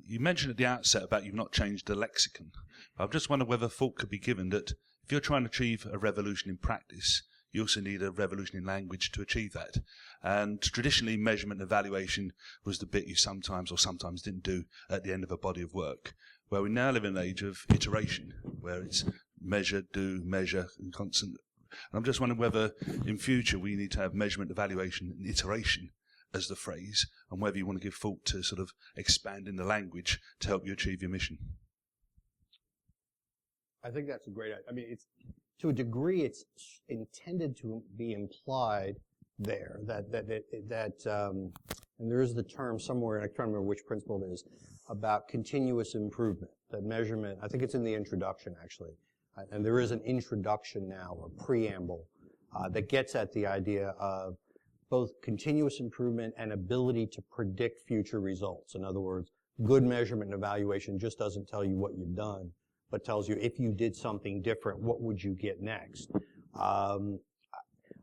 You mentioned at the outset about you've not changed the lexicon. I just wonder whether thought could be given that if you're trying to achieve a revolution in practice, you also need a revolution in language to achieve that. And traditionally, measurement and evaluation was the bit you sometimes or sometimes didn't do at the end of a body of work, where we now live in an age of iteration, where it's measure, do, measure, and constant. And I'm just wondering whether in future we need to have measurement, evaluation, and iteration as the phrase, and whether you want to give thought to sort of expanding the language to help you achieve your mission. I think that's a great idea. I mean, it's, to a degree, it's intended to be implied there and there is the term somewhere, and I can't remember which principle it is, about continuous improvement. That measurement, I think it's in the introduction actually, and there is an introduction now, or preamble, that gets at the idea of both continuous improvement and ability to predict future results. In other words, good measurement and evaluation just doesn't tell you what you've done, but tells you if you did something different, what would you get next?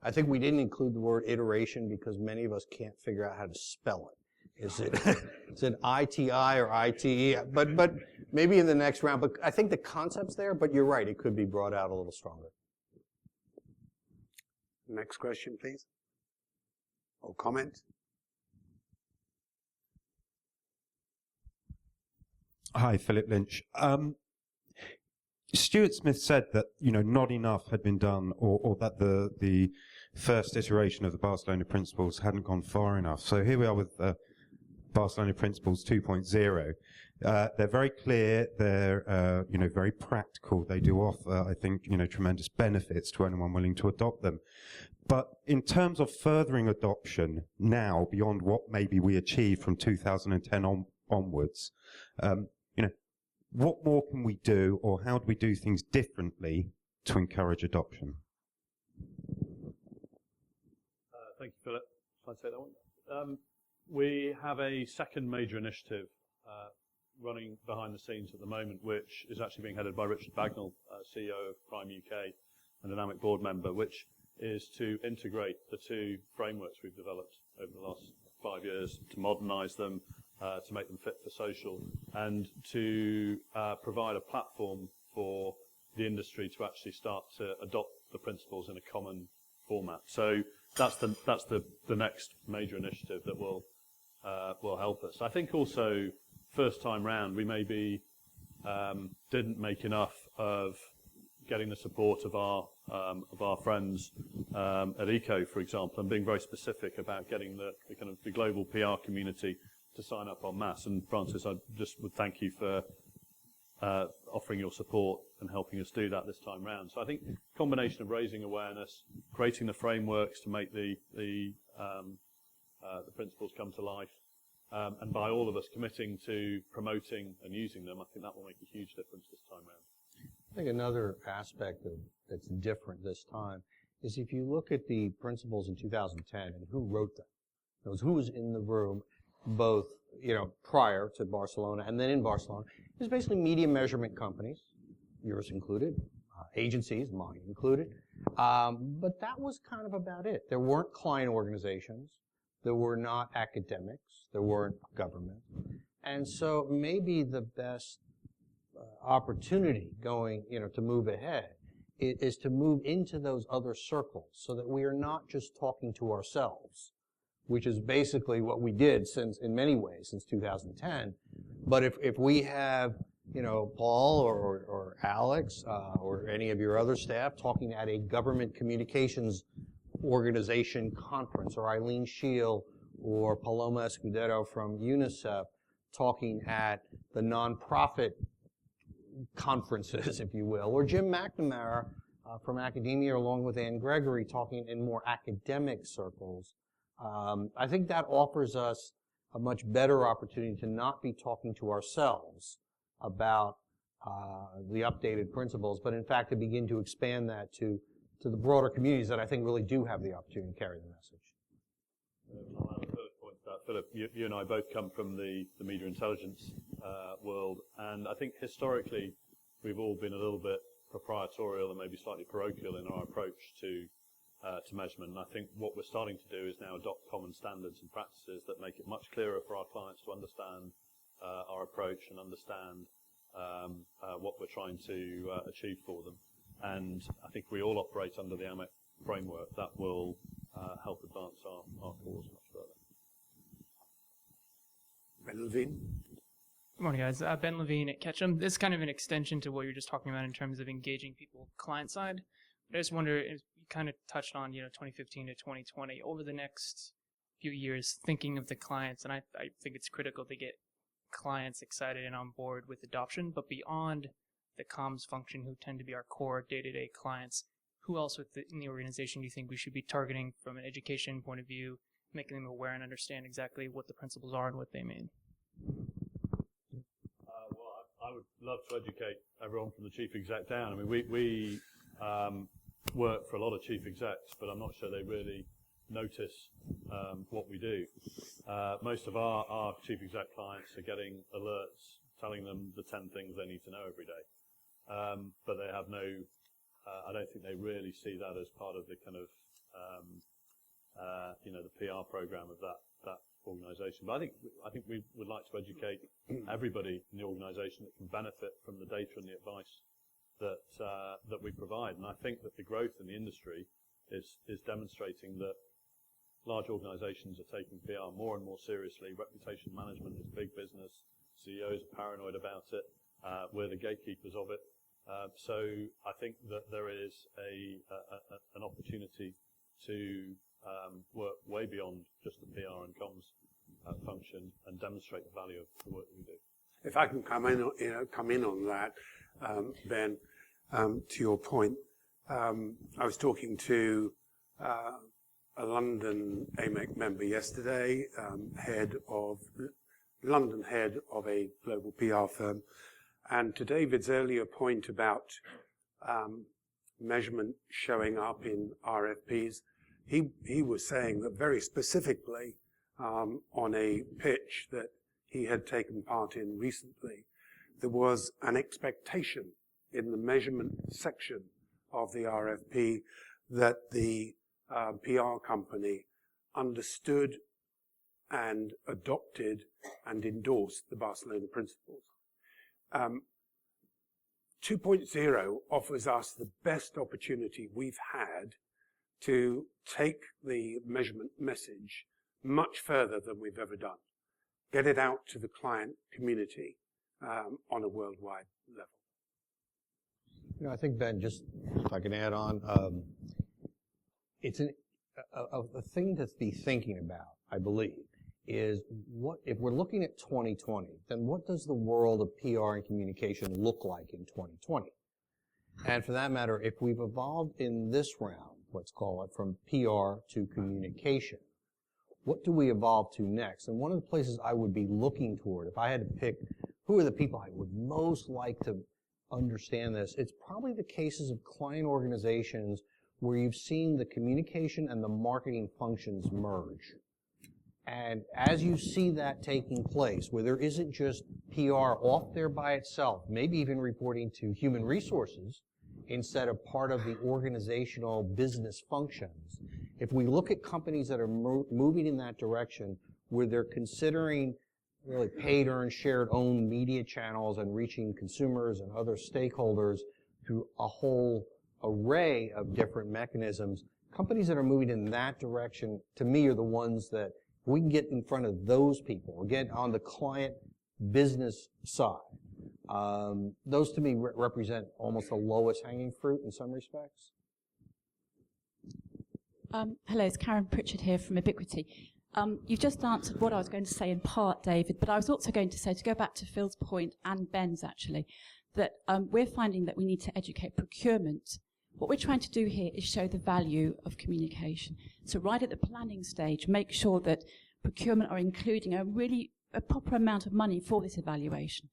I think we didn't include the word iteration because many of us can't figure out how to spell it. Is it ITI or ITE? But maybe in the next round. But I think the concept's there, but you're right, it could be brought out a little stronger. Next question, please. Or comment. Hi, Philip Lynch. Stuart Smith said that, not enough had been done, or that the first iteration of the Barcelona Principles hadn't gone far enough. So here we are with Barcelona Principles 2.0. They're very clear. They're, very practical. They do offer, I think, tremendous benefits to anyone willing to adopt them. But in terms of furthering adoption now, beyond what maybe we achieved from 2010 onwards, what more can we do, or how do we do things differently to encourage adoption? Thank you, Philip. Shall I take that one? We have a second major initiative running behind the scenes at the moment, which is actually being headed by Richard Bagnall, CEO of Prime UK and Dynamic board member, which is to integrate the two frameworks we've developed over the last 5 years, to modernise them, to make them fit for social, and to provide a platform for the industry to actually start to adopt the principles in a common format. So that's the next major initiative that will help us. I think also, first time round, we maybe didn't make enough of getting the support of our friends at ECO, for example, and being very specific about getting the kind of the global PR community to sign up en masse. And Francis, I just would thank you for offering your support and helping us do that this time round. So I think a combination of raising awareness, creating the frameworks to make the principles come to life, and by all of us committing to promoting and using them, I think that will make a huge difference this time round. I think another aspect that's different this time is if you look at the principles in 2010 and who wrote them, who was in the room, both prior to Barcelona and then in Barcelona, it was basically media measurement companies, yours included, agencies, mine included, but that was kind of about it. There weren't client organizations, there were not academics, there weren't government, and so maybe the best opportunity going, to move ahead is to move into those other circles so that we are not just talking to ourselves, which is basically what we did in many ways since 2010. But if we have, Paul or Alex or any of your other staff talking at a government communications organization conference, or Eileen Scheel or Paloma Escudero from UNICEF talking at the nonprofit conferences, if you will, or Jim McNamara from academia along with Ann Gregory talking in more academic circles, I think that offers us a much better opportunity to not be talking to ourselves about the updated principles, but in fact to begin to expand that to the broader communities that I think really do have the opportunity to carry the message. I'll add a third point to that, Philip, you and I both come from the media intelligence world, and I think historically we've all been a little bit proprietorial and maybe slightly parochial in our approach to measurement. And I think what we're starting to do is now adopt common standards and practices that make it much clearer for our clients to understand our approach and understand what we're trying to achieve for them. And I think we all operate under the AMEC framework that will help advance our cause much further. Ben Levine. Good morning, guys. Ben Levine at Ketchum. This is kind of an extension to what you're just talking about in terms of engaging people client side. But I just wonder, you kind of touched on, 2015 to 2020. Over the next few years, thinking of the clients, and I think it's critical to get clients excited and on board with adoption, but beyond the comms function, who tend to be our core day-to-day clients, who else in the organization do you think we should be targeting from an education point of view, making them aware and understand exactly what the principles are and what they mean? I would love to educate everyone from the chief exec down. I mean, we work for a lot of chief execs, but I'm not sure they really notice what we do. Most of our chief exec clients are getting alerts telling them the 10 things they need to know every day. But they have no, I don't think they really see that as part of the kind of, the PR program of that organisation. But I think we would like to educate everybody in the organisation that can benefit from the data and the advice that we provide. And I think that the growth in the industry is demonstrating that large organisations are taking PR more and more seriously. Reputation management is big business. CEOs are paranoid about it. We're the gatekeepers of it. So I think that there is an opportunity to work way beyond just the PR and comms function and demonstrate the value of the work that we do. If I can come in on that, Ben, to your point, I was talking to a London AMEC member yesterday, London head of a global PR firm, and to David's earlier point about measurement showing up in RFPs, he was saying that very specifically on a pitch that he had taken part in recently, there was an expectation in the measurement section of the RFP that the PR company understood and adopted and endorsed the Barcelona Principles. 2.0 offers us the best opportunity we've had to take the measurement message much further than we've ever done. Get it out to the client community on a worldwide level. I think, Ben, just if I can add on, it's a thing to be thinking about, I believe, is what if we're looking at 2020, then what does the world of PR and communication look like in 2020? And for that matter, if we've evolved in this round, let's call it, from PR to communication, what do we evolve to next? And one of the places I would be looking toward, if I had to pick who are the people I would most like to understand this, it's probably the cases of client organizations where you've seen the communication and the marketing functions merge. And as you see that taking place, where there isn't just PR off there by itself, maybe even reporting to human resources instead of part of the organizational business functions, if we look at companies that are moving in that direction, where they're considering really paid, earned, shared, owned media channels and reaching consumers and other stakeholders through a whole array of different mechanisms, companies that are moving in that direction, to me, are the ones that we can get in front of those people, again, on the client business side. Those, to me, represent almost the lowest hanging fruit in some respects. Hello, it's Karen Pritchard here from Ubiquity. You've just answered what I was going to say in part, David, but I was also going to say, to go back to Phil's point, and Ben's actually, that we're finding that we need to educate procurement. What we're trying to do here is show the value of communication. So right at the planning stage, make sure that procurement are including a proper amount of money for this evaluation.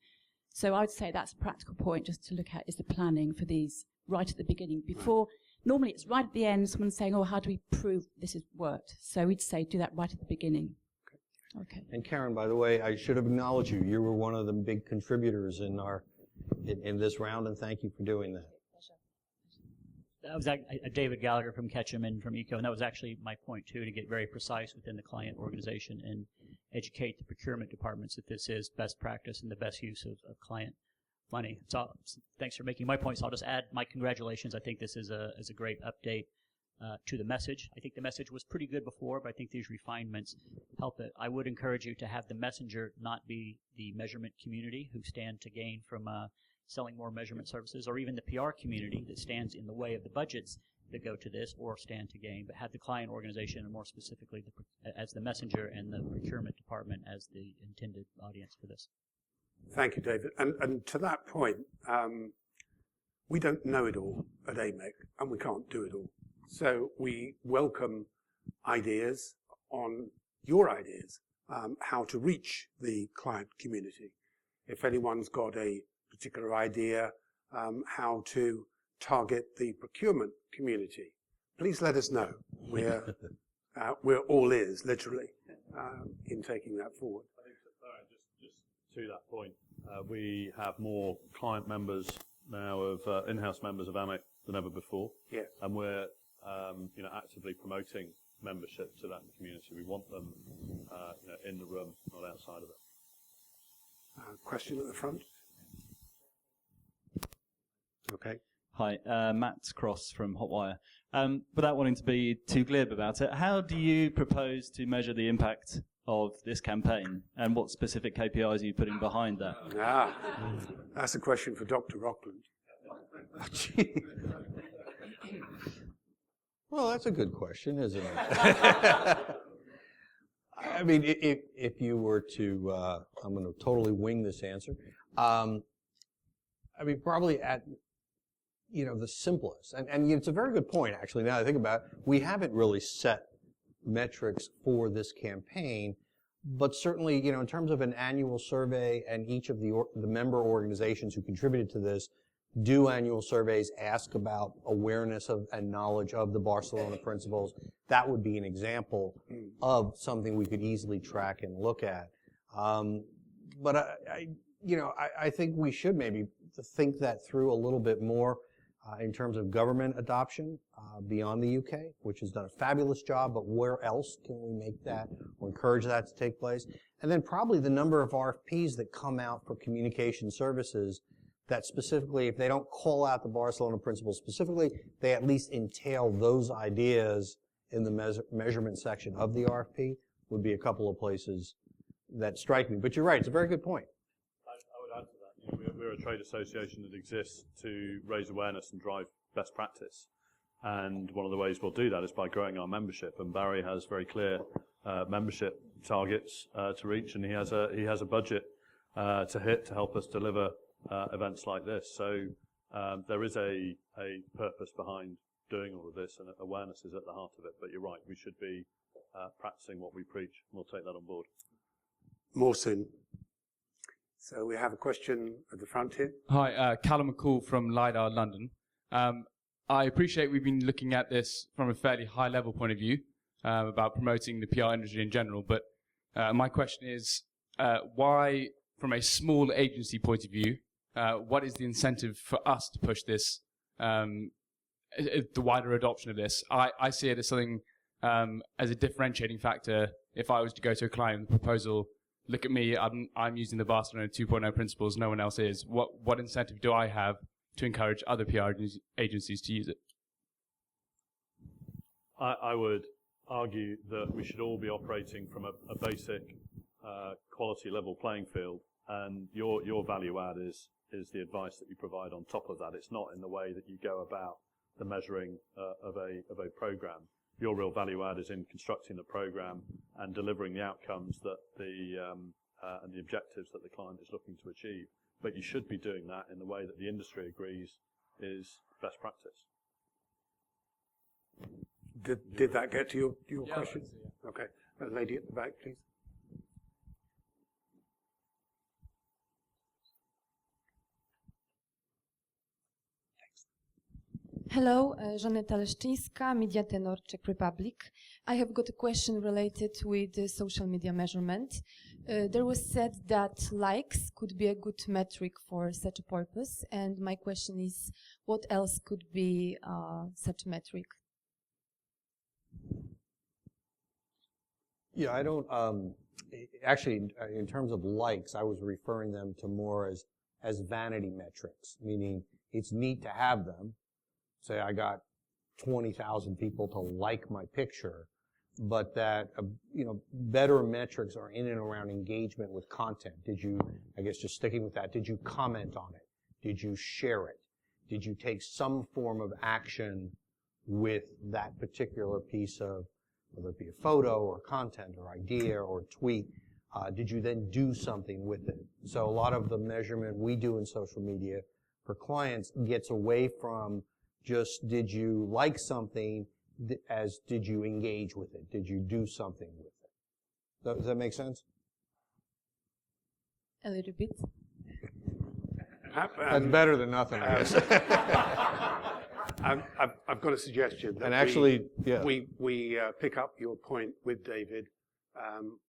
So I would say that's a practical point just to look at, is the planning for these right at the beginning. Before, normally it's right at the end, someone's saying, oh, how do we prove this has worked? So we'd say do that right at the beginning. Okay. And Karen, by the way, I should have acknowledged you. You were one of the big contributors in this round, and thank you for doing that. That was David Gallagher from Ketchum and from ECO, and that was actually my point too, to get very precise within the client organization and educate the procurement departments that this is best practice and the best use of client money. So thanks for making my point. So I'll just add my congratulations. I think this is a great update to the message. I think the message was pretty good before, but I think these refinements help it. I would encourage you to have the messenger not be the measurement community who stand to gain from selling more measurement services, or even the PR community that stands in the way of the budgets that go to this or stand to gain, but have the client organization, and more specifically as the messenger, and the procurement department as the intended audience for this. Thank you, David. And to that point, we don't know it all at AMEC, and we can't do it all. So we welcome ideas on your ideas, how to reach the client community. If anyone's got a particular idea, how to target the procurement community, please let us know. We're all ears, literally, in taking that forward. I think, just to that point, we have more client members now of in-house members of AMEC than ever before. Yes. And we're actively promoting membership to that community. We want them in the room, not outside of it. Question at the front. Okay. Hi, Matt Cross from Hotwire. Without wanting to be too glib about it, how do you propose to measure the impact of this campaign, and what specific KPIs are you putting behind that? That's a question for Dr. Rockland. Well, that's a good question, isn't it? I mean, if you were to, I'm going to totally wing this answer. I mean, probably at, the simplest. And it's a very good point, actually, now that I think about it. We haven't really set metrics for this campaign, but certainly, in terms of an annual survey, and each of the member organizations who contributed to this do annual surveys, ask about awareness of and knowledge of the Barcelona Principles. That would be an example of something we could easily track and look at. But I think we should maybe think that through a little bit more in terms of government adoption beyond the UK, which has done a fabulous job, but where else can we make that or encourage that to take place? And then probably the number of RFPs that come out for communication services that specifically, if they don't call out the Barcelona Principles specifically, they at least entail those ideas in the measurement section of the RFP, would be a couple of places that strike me. But you're right, it's a very good point. I would add to that. We're a trade association that exists to raise awareness and drive best practice. And one of the ways we'll do that is by growing our membership. And Barry has very clear membership targets to reach, and he has a budget to hit to help us deliver events like this. So there is a purpose behind doing all of this, and awareness is at the heart of it. But you're right, we should be practicing what we preach. We'll take that on board. More soon. So we have a question at the front here. Hi, Callum McCall from LiDAR London. I appreciate we've been looking at this from a fairly high-level point of view about promoting the PR industry in general, but my question is why, from a small agency point of view, what is the incentive for us to push this, the wider adoption of this? I see it as something, as a differentiating factor. If I was to go to a client with a proposal, look at me, I'm using the Barcelona 2.0 principles, no one else is. What incentive do I have to encourage other PR agencies to use it? I would argue that we should all be operating from a basic quality level playing field, and your value add is the advice that you provide on top of that. It's not in the way that you go about the measuring of a program. Your real value add is in constructing the program and delivering the outcomes that and the objectives that the client is looking to achieve. But you should be doing that in the way that the industry agrees is best practice. Did that get to your question? Yeah. Okay. Lady at the back, please. Hello, Żaneta Leszczyńska, Media Tenor, Czech Republic. I have got a question related with social media measurement. There was said that likes could be a good metric for such a purpose, and my question is, what else could be such a metric? Yeah, I don't, actually, in terms of likes, I was referring them to more as vanity metrics, meaning it's neat to have them. Say I got 20,000 people to like my picture, but that, better metrics are in and around engagement with content. Did you, I guess just sticking with that, did you comment on it? Did you share it? Did you take some form of action with that particular piece of, whether it be a photo or content or idea or tweet? Did you then do something with it? So a lot of the measurement we do in social media for clients gets away from just did you like something as did you engage with it? Did you do something with it? Does that make sense? A little bit. That's better than nothing, I guess. I've got a suggestion. That and actually, we pick up your point with David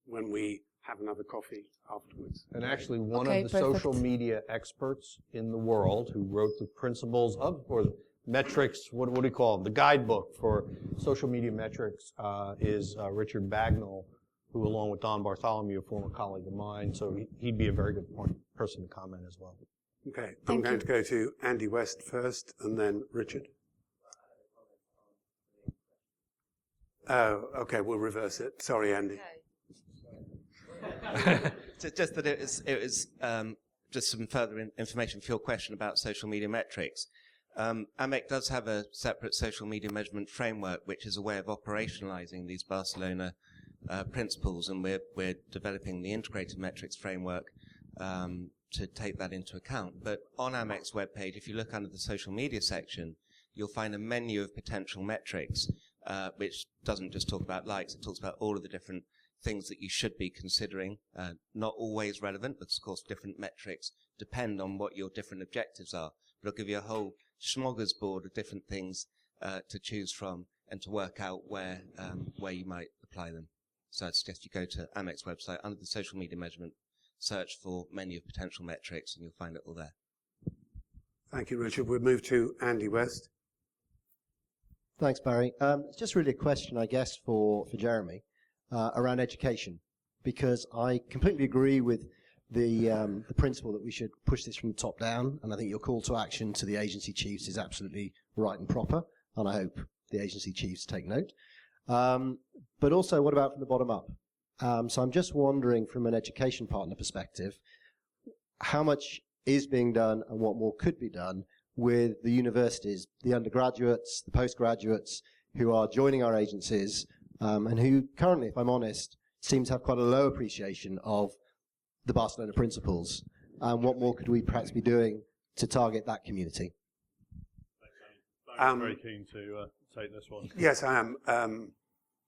when we have another coffee afterwards. And actually, one of the social media experts in the world who wrote the principles of, or metrics, what do you call them? The guidebook for social media metrics is Richard Bagnall, who, along with Don Bartholomew, a former colleague of mine, so he'd be a very good person to comment as well. Okay, I'm going to go to Andy West first, and then Richard. Okay, we'll reverse it. Sorry, Andy. Just that it was just some further information for your question about social media metrics. AMEC does have a separate social media measurement framework, which is a way of operationalizing these Barcelona principles, and we're developing the integrated metrics framework to take that into account. But on AMEC's webpage, if you look under the social media section, you'll find a menu of potential metrics, which doesn't just talk about likes, it talks about all of the different things that you should be considering. Not always relevant, but of course different metrics depend on what your different objectives are. But it'll give you a whole smorgasbord of different things to choose from and to work out where you might apply them. So I'd suggest you go to AMEC's website under the social media measurement, search for menu of potential metrics, and you'll find it all there. Thank you, Richard. We'll move to Andy West. Thanks, Barry. It's just really a question, I guess, for Jeremy around education, because I completely agree with the principle that we should push this from the top down, and I think your call to action to the agency chiefs is absolutely right and proper, and I hope the agency chiefs take note. But also, what about from the bottom up? So I'm just wondering, from an education partner perspective, how much is being done and what more could be done with the universities, the undergraduates, the postgraduates who are joining our agencies, and who currently, if I'm honest, seem to have quite a low appreciation of the Barcelona Principles, and what more could we perhaps be doing to target that community? I'm very keen to take this one. Yes, I am.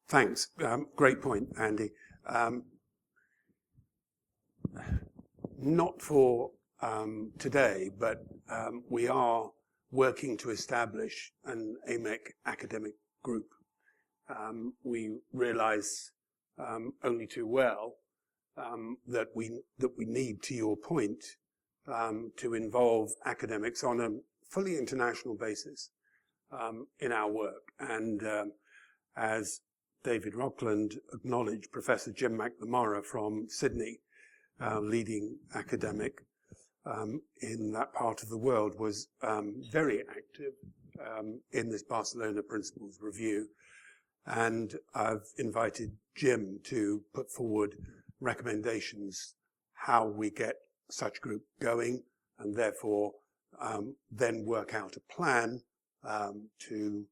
Thanks. Great point, Andy. Not for today, but we are working to establish an AMEC academic group. We realize only too well that we need, to your point, to involve academics on a fully international basis in our work. And as David Rockland acknowledged, Professor Jim McNamara from Sydney, leading academic in that part of the world, was very active in this Barcelona Principles review. And I've invited Jim to put forward recommendations how we get such group going, and therefore then work out a plan to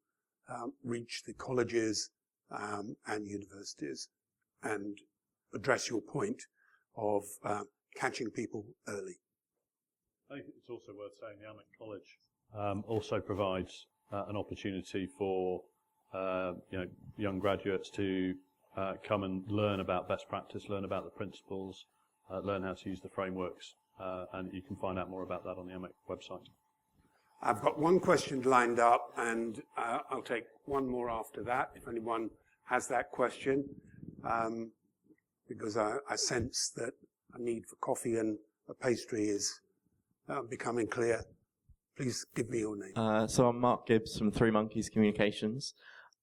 reach the colleges and universities and address your point of catching people early. I think it's also worth saying the AMEC College also provides an opportunity for young graduates to come and learn about best practice, learn about the principles, learn how to use the frameworks, and you can find out more about that on the AMEC website. I've got one question lined up, and I'll take one more after that, if anyone has that question, because I sense that a need for coffee and a pastry is becoming clear. Please give me your name. So I'm Mark Gibbs from Three Monkeys Communications.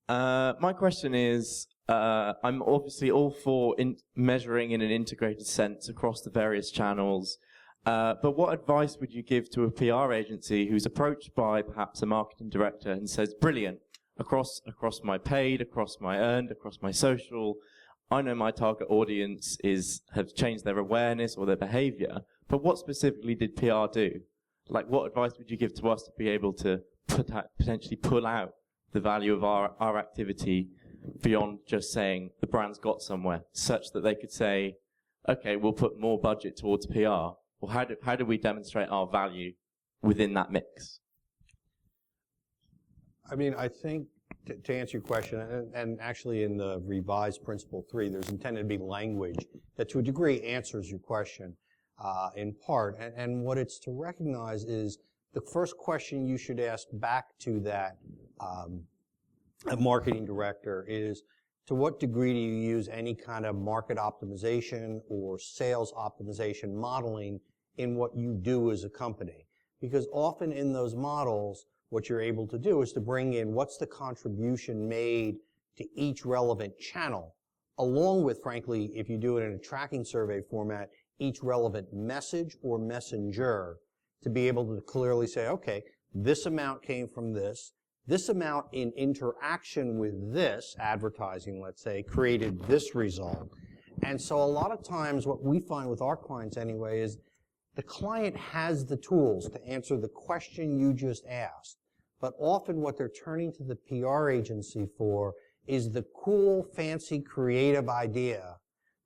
My question is, I'm obviously all for measuring in an integrated sense across the various channels, but what advice would you give to a PR agency who's approached by perhaps a marketing director and says, brilliant, across my paid, across my earned, across my social, I know my target audience have changed their awareness or their behavior, but what specifically did PR do? Like, what advice would you give to us to be able to potentially pull out the value of our activity beyond just saying the brand's got somewhere, such that they could say, okay, we'll put more budget towards PR? Or how do we demonstrate our value within that mix? I mean, I think to answer your question, and actually in the revised Principle 3, there's intended to be language that to a degree answers your question in part. And what it's to recognize is the first question you should ask back to that a marketing director is, to what degree do you use any kind of market optimization or sales optimization modeling in what you do as a company? Because often in those models, what you're able to do is to bring in what's the contribution made to each relevant channel, along with, frankly, if you do it in a tracking survey format, each relevant message or messenger, to be able to clearly say, okay, this amount came from this amount in interaction with this, advertising, let's say, created this result. And so a lot of times what we find with our clients anyway is the client has the tools to answer the question you just asked. But often what they're turning to the PR agency for is the cool, fancy, creative idea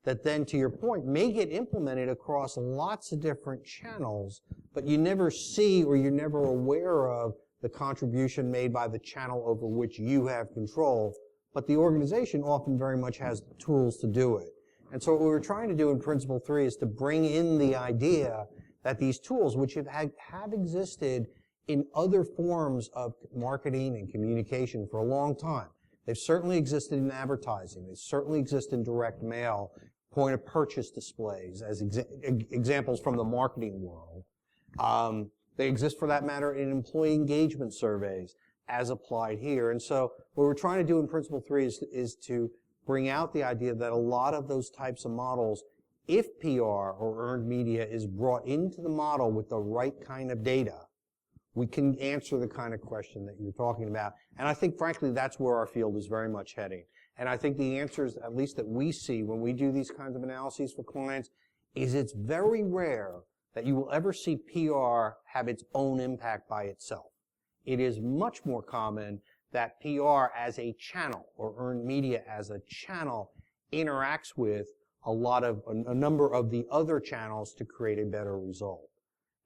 that then, to your point, may get implemented across lots of different channels, but you never see or you're never aware of the contribution made by the channel over which you have control. But the organization often very much has the tools to do it. And so what we're trying to do in Principle 3 is to bring in the idea that these tools, which have existed in other forms of marketing and communication for a long time. They've certainly existed in advertising. They certainly exist in direct mail, point of purchase displays as examples from the marketing world. They exist, for that matter, in employee engagement surveys as applied here. And so what we're trying to do in Principle 3 is to bring out the idea that a lot of those types of models, if PR or earned media is brought into the model with the right kind of data, we can answer the kind of question that you're talking about. And I think, frankly, that's where our field is very much heading. And I think the answers, at least that we see when we do these kinds of analyses for clients, is it's very rare that you will ever see PR have its own impact by itself. It is much more common that PR as a channel, or earned media as a channel, interacts with a number of the other channels to create a better result.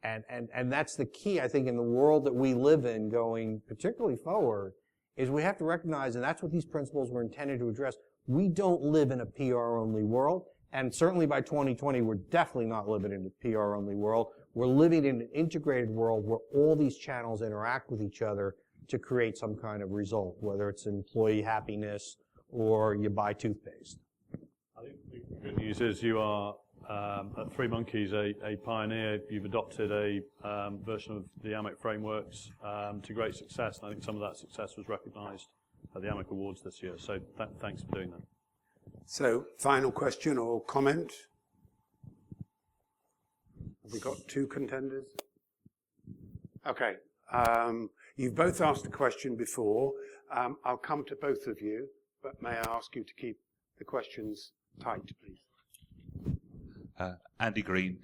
And that's the key, I think, in the world that we live in going particularly forward, is we have to recognize, and that's what these principles were intended to address, we don't live in a PR-only world, and certainly by 2020, we're definitely not living in a PR-only world. We're living in an integrated world where all these channels interact with each other to create some kind of result, whether it's employee happiness or you buy toothpaste. I think the good news is you are, at Three Monkeys, a pioneer. You've adopted a version of the AMEC frameworks to great success, and I think some of that success was recognised at the AMEC Awards this year. So thanks for doing that. So, final question or comment? Have we got two contenders? Okay. You've both asked a question before. I'll come to both of you, but may I ask you to keep the questions tight, please? Andy Green.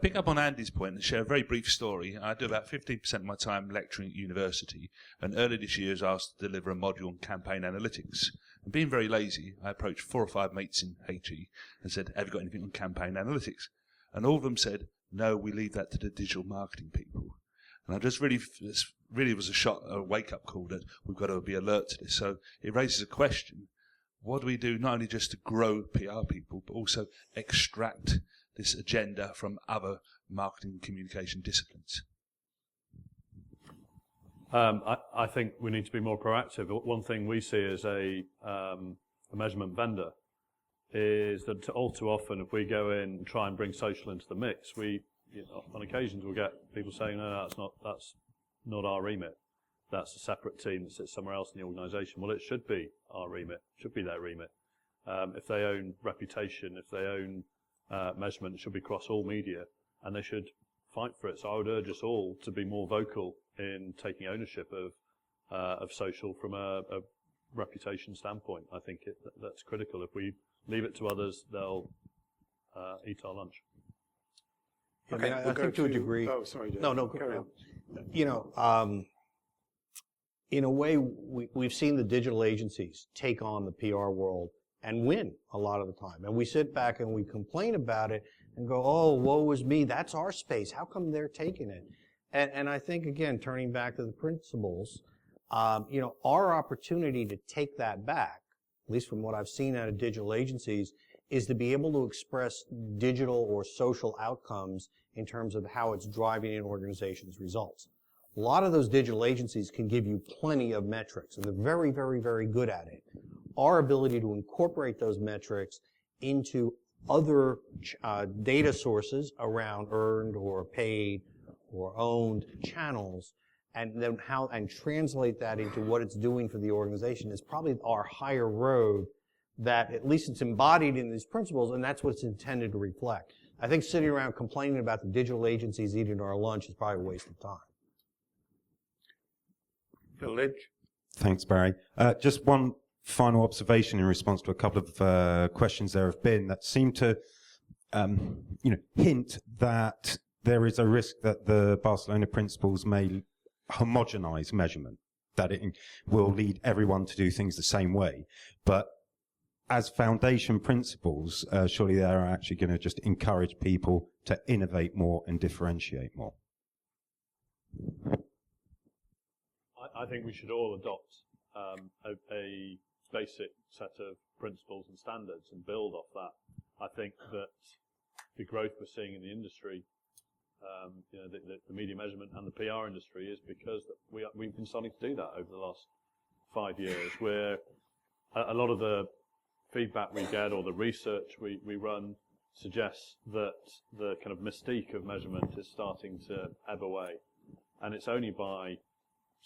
Pick up on Andy's point and share a very brief story. I do about 15% of my time lecturing at university, and earlier this year I was asked to deliver a module on campaign analytics. And being very lazy, I approached 4 or 5 mates in HE and said, have you got anything on campaign analytics? And all of them said, no, we leave that to the digital marketing people. And I just really was a wake-up call that we've got to be alert to this. So it raises a question. What do we do not only just to grow PR people, but also extract this agenda from other marketing and communication disciplines? I think we need to be more proactive. One thing we see as a measurement vendor is that all too often, if we go in and try and bring social into the mix, on occasions we'll get people saying, no, that's not our remit. That's a separate team that sits somewhere else in the organisation. Well, it should be our remit. It should be their remit. If they own reputation, if they own measurement, it should be across all media, and they should fight for it. So I would urge us all to be more vocal in taking ownership of social from a reputation standpoint. I think that's critical. If we leave it to others, they'll eat our lunch. Okay, I think to a degree. Oh, sorry, Dave. No, carry on. You know, in a way, we've seen the digital agencies take on the PR world and win a lot of the time. And we sit back and we complain about it and go, oh, woe is me, that's our space. How come they're taking it? And I think, again, turning back to the principles, you know, our opportunity to take that back, at least from what I've seen out of digital agencies, is to be able to express digital or social outcomes in terms of how it's driving an organization's results. A lot of those digital agencies can give you plenty of metrics, and they're very, very, very good at it. Our ability to incorporate those metrics into other data sources around earned or paid or owned channels, and then and translate that into what it's doing for the organization is probably our higher road, that at least it's embodied in these principles, and that's what it's intended to reflect. I think sitting around complaining about the digital agencies eating our lunch is probably a waste of time. Phil Lynch. Thanks, Barry. Just one final observation in response to a couple of questions there have been that seem to hint that there is a risk that the Barcelona Principles may homogenize measurement, that it will lead everyone to do things the same way. But as foundation principles, surely they are actually going to just encourage people to innovate more and differentiate more. I think we should all adopt a basic set of principles and standards and build off that. I think that the growth we're seeing in the industry, the media measurement and the PR industry, is because we've been starting to do that over the last 5 years, where a lot of the feedback we get or the research we run suggests that the kind of mystique of measurement is starting to ebb away. And it's only by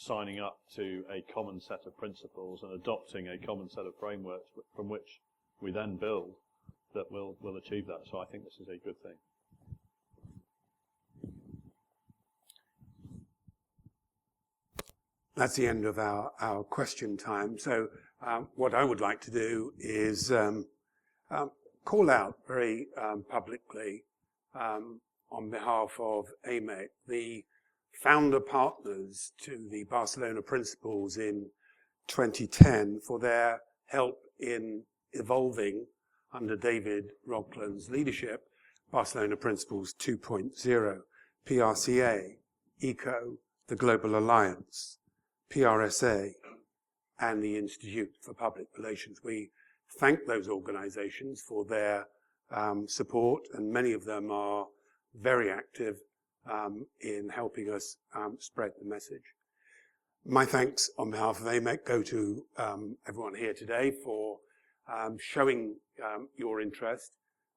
signing up to a common set of principles and adopting a common set of frameworks from which we then build that we'll achieve that. So I think this is a good thing. That's the end of our question time. So what I would like to do is call out very publicly on behalf of AMEC, the founder partners to the Barcelona Principles in 2010, for their help in evolving, under David Rogland's leadership, Barcelona Principles 2.0, PRCA, ECO, the Global Alliance, PRSA, and the Institute for Public Relations. We thank those organizations for their support, and many of them are very active in helping us spread the message. My thanks on behalf of AMEC go to everyone here today for showing your interest.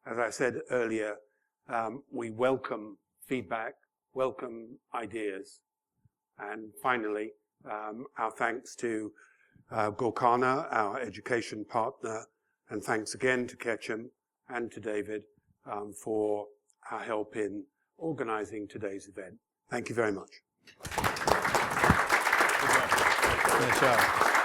As I said earlier, we welcome feedback, welcome ideas. And finally, our thanks to Gorkana, our education partner, and thanks again to Ketchum and to David for our help in organizing today's event. Thank you very much. Good job.